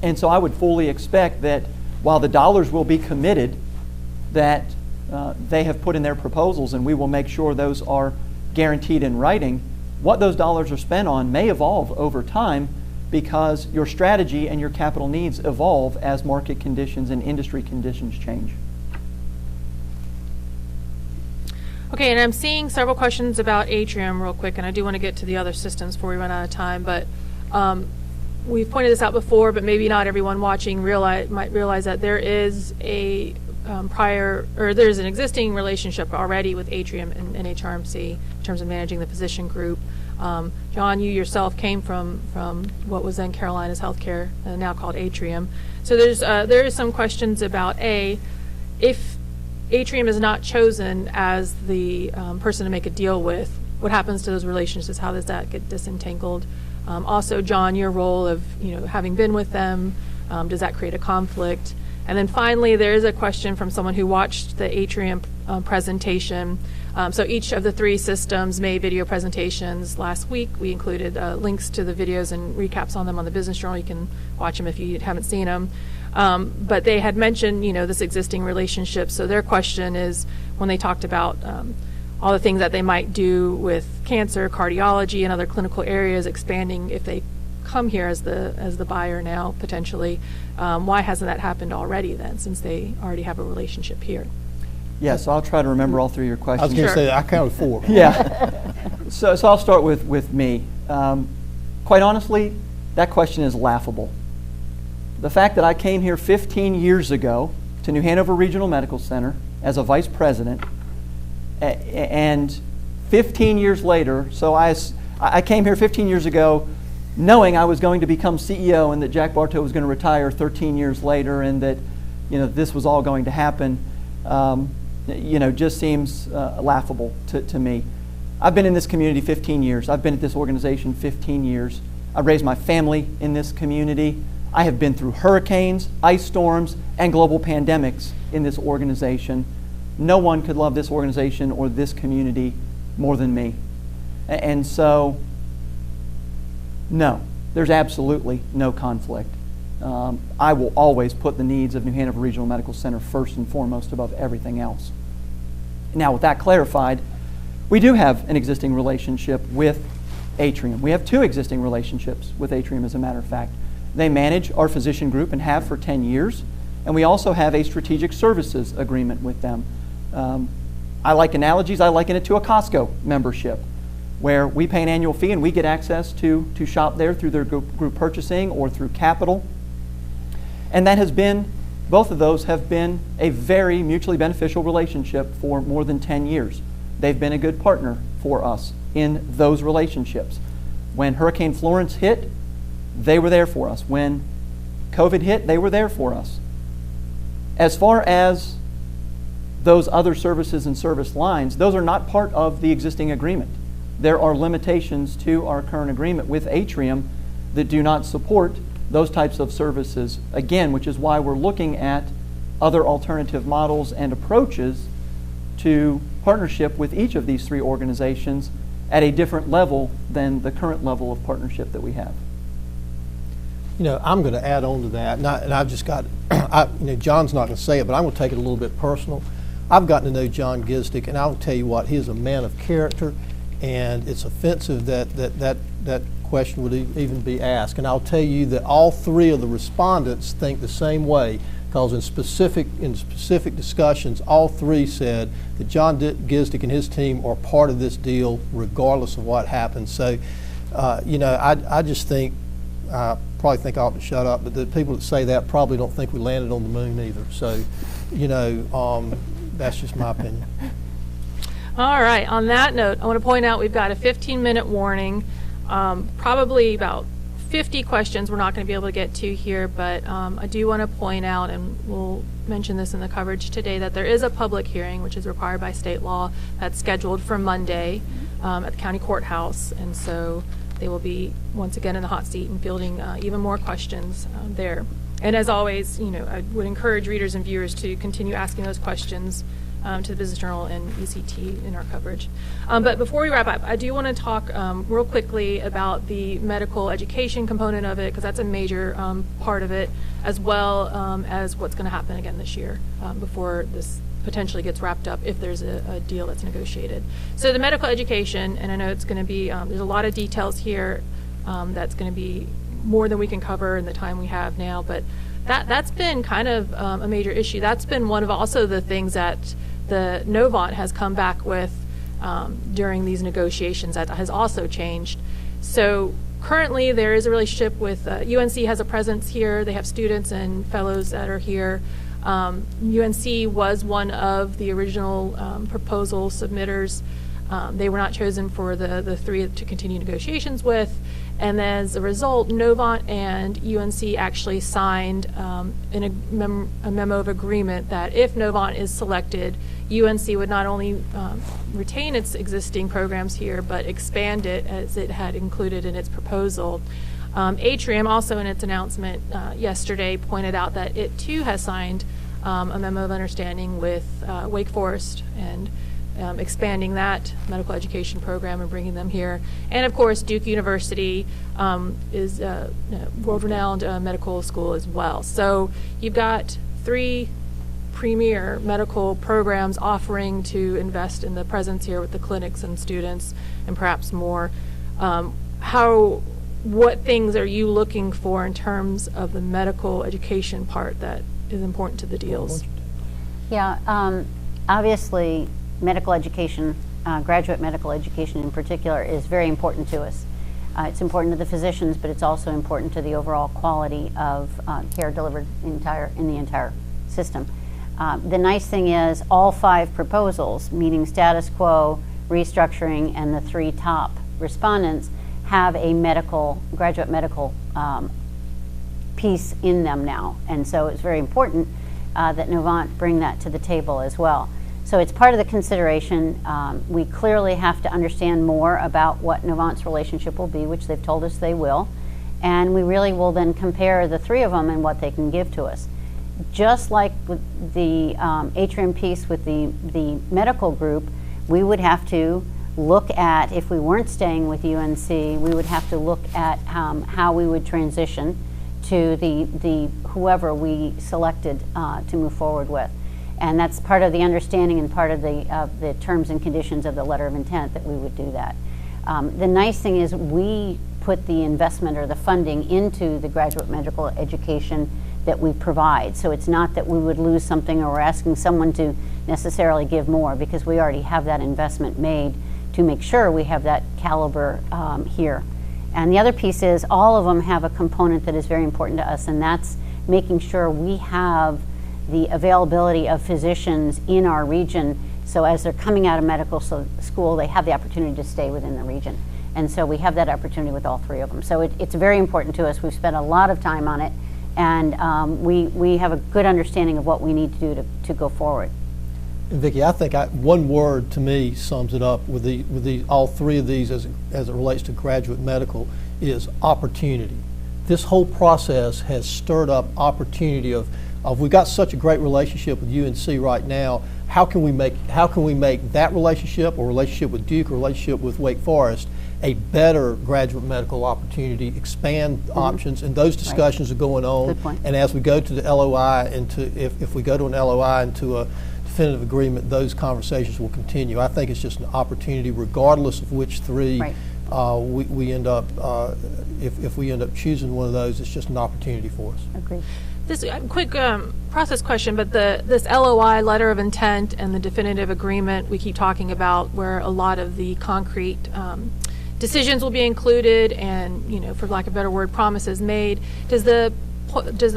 And so I would fully expect that while the dollars will be committed, that they have put in their proposals, and we will make sure those are guaranteed in writing, what those dollars are spent on may evolve over time, because your strategy and your capital needs evolve as market conditions and industry conditions change. Okay, and I'm seeing several questions about Atrium real quick, and I do want to get to the other systems before we run out of time, but we've pointed this out before, but maybe not everyone watching might realize that there is a there's an existing relationship already with Atrium and NHRMC in terms of managing the physician group. John, you yourself came from what was then Carolina's Healthcare, now called Atrium. So there is some questions about if Atrium is not chosen as the person to make a deal with, what happens to those relationships? How does that get disentangled? Also, John, your role of having been with them, does that create a conflict? And then finally, there is a question from someone who watched the Atrium presentation. So each of the three systems made video presentations last week. We included links to the videos and recaps on them on the Business Journal. You can watch them if you haven't seen them. But they had mentioned, this existing relationship. So their question is, when they talked about all the things that they might do with cancer, cardiology, and other clinical areas, expanding if they come here as the buyer now potentially, why hasn't that happened already then, since they already have a relationship here? Yes, I'll try to remember all three of your questions. I was going to say, I counted 4. Yeah. So I'll start with me. Quite honestly, that question is laughable. The fact that I came here 15 years ago to New Hanover Regional Medical Center as a vice president, and 15 years later, so I came here 15 years ago knowing I was going to become CEO and that Jack Bartow was going to retire 13 years later, and that this was all going to happen. Just seems laughable to me. I've been in this community 15 years. I've been at this organization 15 years. I raised my family in this community. I have been through hurricanes, ice storms, and global pandemics in this organization. No one could love this organization or this community more than me. And so, no, there's absolutely no conflict. I will always put the needs of New Hanover Regional Medical Center first and foremost above everything else. Now, with that clarified, we do have an existing relationship with Atrium. We have two existing relationships with Atrium, as a matter of fact. They manage our physician group and have for 10 years, and we also have a strategic services agreement with them. I like analogies. I liken it to a Costco membership, where we pay an annual fee and we get access to shop there through their group purchasing or through capital. And that has been, both of those have been a very mutually beneficial relationship for more than 10 years. They've been a good partner for us in those relationships. When Hurricane Florence hit, they were there for us. When COVID hit, they were there for us. As far as those other services and service lines, those are not part of the existing agreement. There are limitations to our current agreement with Atrium that do not support those types of services, again, which is why we're looking at other alternative models and approaches to partnership with each of these three organizations at a different level than the current level of partnership that we have. You know, I'm going to add on to that, and I've just got, John's not going to say it, but I'm going to take it a little bit personal. I've gotten to know John Gisdick, and I'll tell you what, he is a man of character, and it's offensive that question would even be asked. And I'll tell you that all three of the respondents think the same way, because in specific discussions, all three said that John Gisdick and his team are part of this deal regardless of what happens. So, I just think, I probably think I ought to shut up, but the people that say that probably don't think we landed on the moon either. So, that's just my opinion. All right, on that note, I want to point out we've got a 15-minute warning, probably about 50 questions we're not going to be able to get to here, but I do want to point out, and we'll mention this in the coverage today, that there is a public hearing, which is required by state law, that's scheduled for Monday at the county courthouse, and so they will be once again in the hot seat and fielding even more questions there. And as always, I would encourage readers and viewers to continue asking those questions to the Business Journal and ECT in our coverage. But before we wrap up, I do want to talk real quickly about the medical education component of it, because that's a major part of it, as well as what's going to happen again this year before this potentially gets wrapped up, if there's a deal that's negotiated. So the medical education, and I know it's going to be, there's a lot of details here that's going to be more than we can cover in the time we have now, but that's been kind of a major issue. That's been one of also the things that the Novant has come back with during these negotiations that has also changed. So currently there is a relationship with UNC has a presence here. They have students and fellows that are here. UNC was one of the original proposal submitters. They were not chosen for the three to continue negotiations with. And as a result, Novant and UNC actually signed a memo of agreement that if Novant is selected, UNC would not only retain its existing programs here, but expand it as it had included in its proposal. Atrium also in its announcement yesterday pointed out that it too has signed a memo of understanding with Wake Forest and expanding that medical education program and bringing them here. And of course, Duke University is a world-renowned medical school as well. So you've got three premier medical programs offering to invest in the presence here with the clinics and students and perhaps more. What things are you looking for in terms of the medical education part that is important to the deals? Yeah, obviously medical education, graduate medical education in particular, is very important to us. It's important to the physicians, but it's also important to the overall quality of care delivered in the entire system. The nice thing is all five proposals, meaning status quo, restructuring, and the three top respondents, have a graduate medical piece in them now. And so it's very important that Novant bring that to the table as well. So it's part of the consideration. We clearly have to understand more about what Novant's relationship will be, which they've told us they will. and we really will then compare the three of them and what they can give to us. Just like with the atrium piece with the medical group, we would have to look at, if we weren't staying with UNC, we would have to look at how we would transition to the whoever we selected to move forward with. And that's part of the understanding and part of the terms and conditions of the letter of intent that we would do that. The nice thing is we put the investment or the funding into the graduate medical education that we provide. So it's not that we would lose something or we're asking someone to necessarily give more, because we already have that investment made to make sure we have that caliber here. And the other piece is all of them have a component that is very important to us, and that's making sure we have the availability of physicians in our region, so as they're coming out of medical school, they have the opportunity to stay within the region. And so we have that opportunity with all three of them. So it's very important to us. We've spent a lot of time on it, and we have a good understanding of what we need to do to go forward. And Vicki, I think one word to me sums it up with all three of these as it relates to graduate medical is opportunity. This whole process has stirred up opportunity of we've got such a great relationship with UNC right now. How can we make that relationship, or relationship with Duke, or relationship with Wake Forest, a better graduate medical opportunity, expand options, and those discussions are going on. Good point. And as we go to the LOI, and if we go to an LOI and to a definitive agreement, those conversations will continue. I think it's just an opportunity, regardless of which three we end up. If we end up choosing one of those, it's just an opportunity for us. Agreed. This quick process question, but this LOI, letter of intent, and the definitive agreement we keep talking about, where a lot of the concrete decisions will be included, and for lack of a better word, promises made. Does the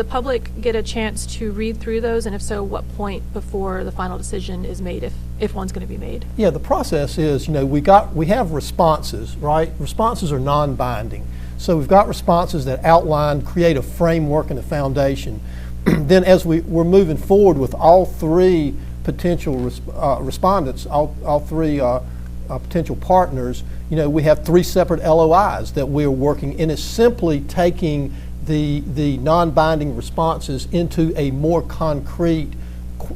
public get a chance to read through those, and if so, what point before the final decision is made, if one's going to be made? Yeah, the process is, we have responses, right? Responses are non-binding. So we've got responses that outline, create a framework and a foundation. Then as we're moving forward with all three potential respondents, all three potential partners, we have three separate LOIs that we're working, and it's simply taking the non-binding responses into a more concrete,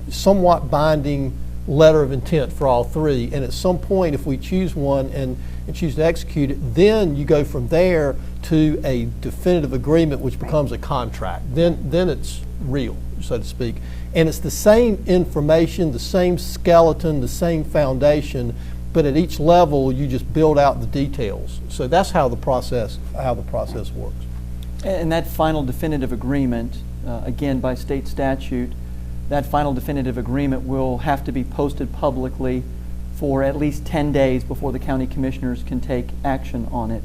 somewhat binding letter of intent for all three. And at some point, if we choose one and choose to execute it, then you go from there to a definitive agreement, which becomes a contract. Then it's real, so to speak. And it's the same information, the same skeleton, the same foundation, but at each level you just build out the details. So that's how the process works. And that final definitive agreement, again by state statute, that final definitive agreement will have to be posted publicly for at least 10 days before the county commissioners can take action on it.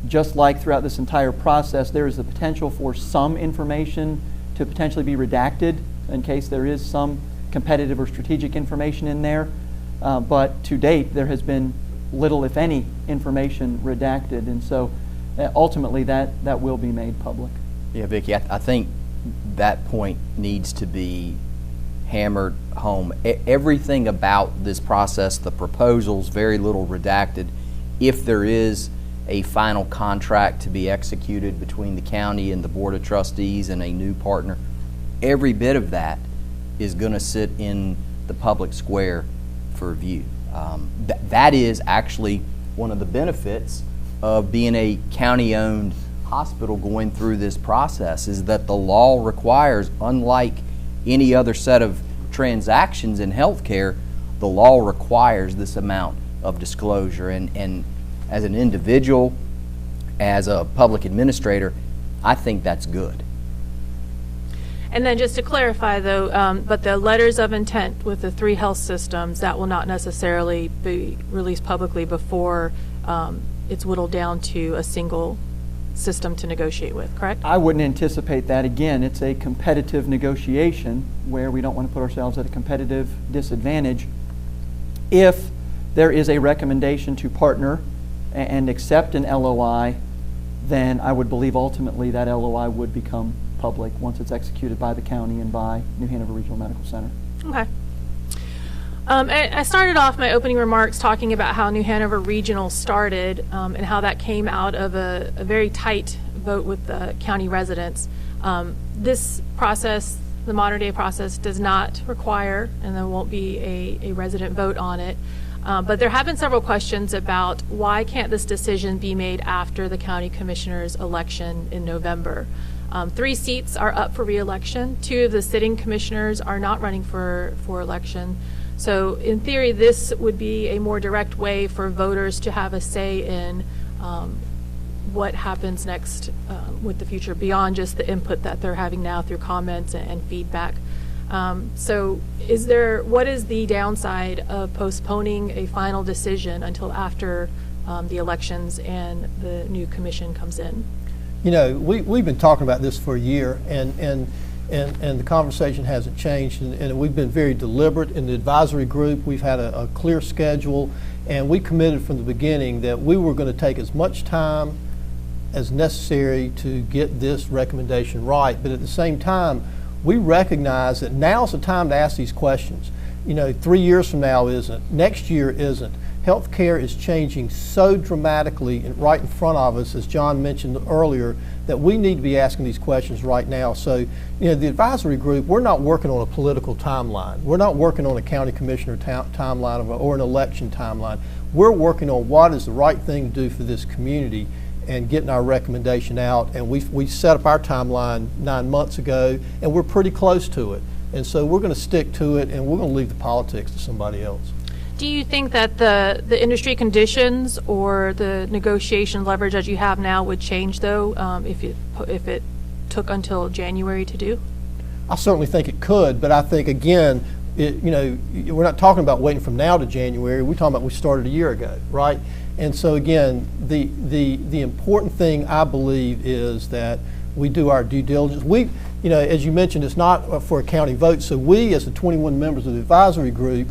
Just like throughout this entire process, there is the potential for some information to potentially be redacted in case there is some competitive or strategic information in there. But to date, there has been little, if any, information redacted. And so ultimately that will be made public. Yeah, Vicki, I think that point needs to be hammered home. Everything about this process, the proposals, very little redacted. If there is a final contract to be executed between the county and the Board of Trustees and a new partner, every bit of that is going to sit in the public square for view. That is actually one of the benefits of being a county-owned hospital going through this process, is that the law requires, unlike any other set of transactions in healthcare, the law requires this amount of disclosure. And as an individual, as a public administrator, I think that's good. And then just to clarify though, but the letters of intent with the three health systems, that will not necessarily be released publicly before it's whittled down to a single system to negotiate with, correct? I wouldn't anticipate that. Again, it's a competitive negotiation where we don't want to put ourselves at a competitive disadvantage. If there is a recommendation to partner and accept an LOI, then I would believe ultimately that LOI would become public once it's executed by the county and by New Hanover Regional Medical Center. Okay. I started off my opening remarks talking about how New Hanover Regional started and how that came out of a very tight vote with the county residents. This process, the modern day process, does not require, and there won't be a resident vote on it. But there have been several questions about why can't this decision be made after the county commissioners election in November. 3 seats are up for re-election. 2 of the sitting commissioners are not running for election. So in theory, this would be a more direct way for voters to have a say in what happens next with the future beyond just the input that they're having now through comments and feedback. So what is the downside of postponing a final decision until after the elections and the new commission comes in? You know, we've been talking about this for a year, and the conversation hasn't changed, and we've been very deliberate in the advisory group. We've had a clear schedule, and we committed from the beginning that we were going to take as much time as necessary to get this recommendation right. But at the same time, we recognize that now's the time to ask these questions. You know, 3 years from now isn't, next year isn't. Healthcare is changing so dramatically and right in front of us, as John mentioned earlier, that we need to be asking these questions right now. So, you know, the advisory group, we're not working on a political timeline. We're not working on a county commissioner timeline or an election timeline. We're working on what is the right thing to do for this community and getting our recommendation out. And we set up our timeline 9 months ago, and we're pretty close to it. And so we're going to stick to it, and we're going to leave the politics to somebody else. Do you think that the industry conditions or the negotiation leverage that you have now would change, though, if it took until January to do? I certainly think it could, but I think, again, we're not talking about waiting from now to January. We're talking about we started a year ago, right? And so, again, the important thing, I believe, is that we do our due diligence. As you mentioned, it's not for a county vote, so we, as the 21 members of the advisory group,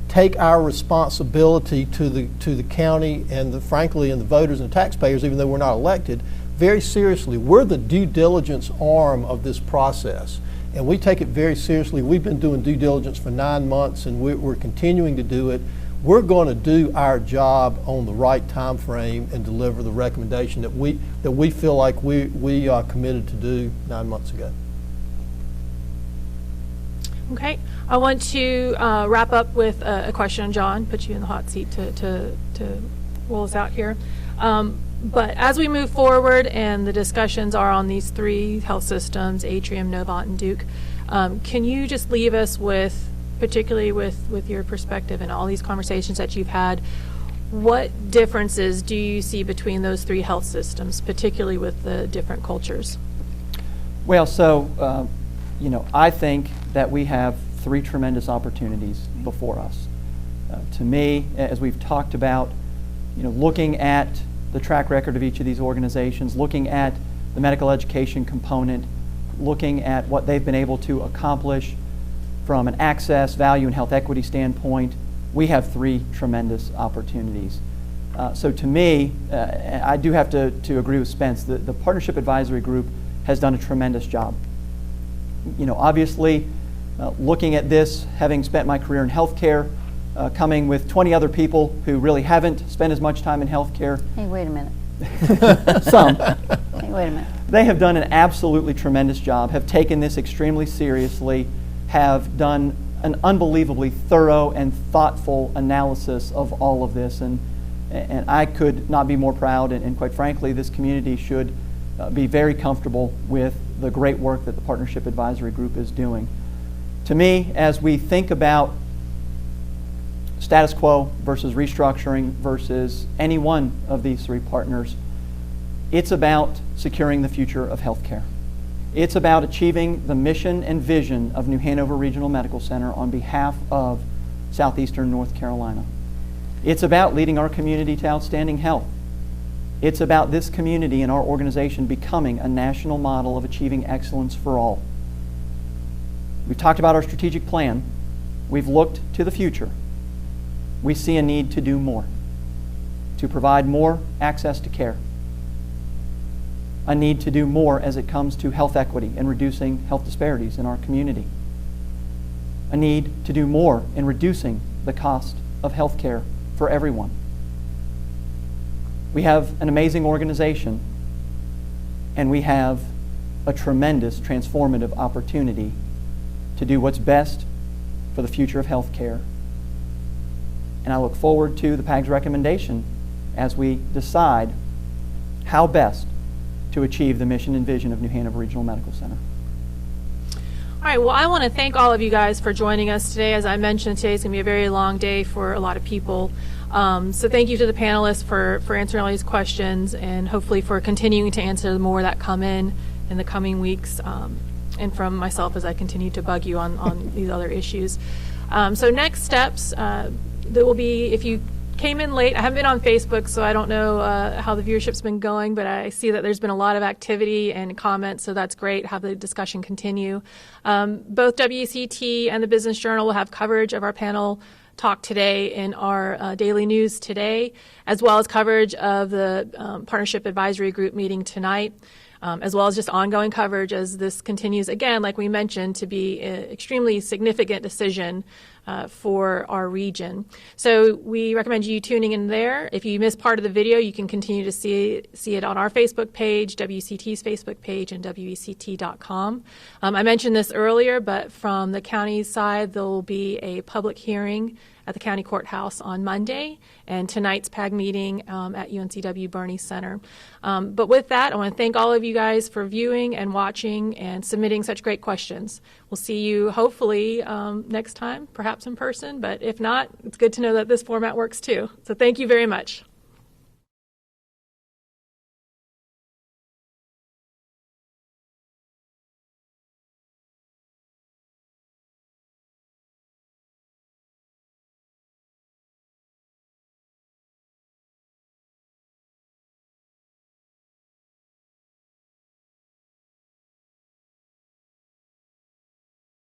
take our responsibility to the county and frankly, and the voters and the taxpayers, even though we're not elected, very seriously. We're the due diligence arm of this process, and we take it very seriously. We've been doing due diligence for 9 months, and we're continuing to do it. We're going to do our job on the right time frame and deliver the recommendation that we feel like we committed to do 9 months ago. Okay, I want to wrap up with a question, John, put you in the hot seat to roll us out here. But as we move forward and the discussions are on these 3 health systems, Atrium, Novant, and Duke, can you just leave us with, particularly with your perspective and all these conversations that you've had, what differences do you see between those 3 health systems, particularly with the different cultures? Well, so, I think that we have 3 tremendous opportunities before us. To me, as we've talked about, looking at the track record of each of these organizations, looking at the medical education component, looking at what they've been able to accomplish from an access, value, and health equity standpoint, we have 3 tremendous opportunities. So to me, I do have to agree with Spence. The Partnership Advisory Group has done a tremendous job. Obviously, looking at this, having spent my career in healthcare, coming with 20 other people who really haven't spent as much time in healthcare. Hey, wait a minute. Some. Hey, wait a minute. They have done an absolutely tremendous job, have taken this extremely seriously, have done an unbelievably thorough and thoughtful analysis of all of this, and I could not be more proud, and quite frankly, this community should be very comfortable with the great work that the Partnership Advisory Group is doing. To me, as we think about status quo versus restructuring versus any one of these 3 partners, it's about securing the future of healthcare. It's about achieving the mission and vision of New Hanover Regional Medical Center on behalf of Southeastern North Carolina. It's about leading our community to outstanding health. It's about this community and our organization becoming a national model of achieving excellence for all. We've talked about our strategic plan. We've looked to the future. We see a need to do more, to provide more access to care, a need to do more as it comes to health equity and reducing health disparities in our community, a need to do more in reducing the cost of health care for everyone. We have an amazing organization, and we have a tremendous transformative opportunity to do what's best for the future of health care. And I look forward to the PAG's recommendation as we decide how best to achieve the mission and vision of New Hanover Regional Medical Center. All right, well, I want to thank all of you guys for joining us today. As I mentioned, today's going to be a very long day for a lot of people. So thank you to the panelists for answering all these questions, and hopefully for continuing to answer more that come in the coming weeks, and from myself as I continue to bug you on these other issues. So next steps, there will be, if you came in late, I haven't been on Facebook, so I don't know how the viewership's been going, but I see that there's been a lot of activity and comments, so that's great. Have the discussion continue. Both WCT and the Business Journal will have coverage of our panel talk today in our daily news today, as well as coverage of the Partnership Advisory Group meeting tonight, as well as just ongoing coverage as this continues, again, like we mentioned, to be an extremely significant decision for our region. So we recommend you tuning in there. If you missed part of the video, you can continue to see it on our Facebook page, WCT's Facebook page, and WECT.com. I mentioned this earlier, but from the county's side, there will be a public hearing at the county courthouse on Monday, and tonight's PAG meeting at UNCW Burney Center. But with that, I want to thank all of you guys for viewing and watching and submitting such great questions. We'll see you hopefully next time, perhaps in person, but if not, it's good to know that this format works too. So thank you very much.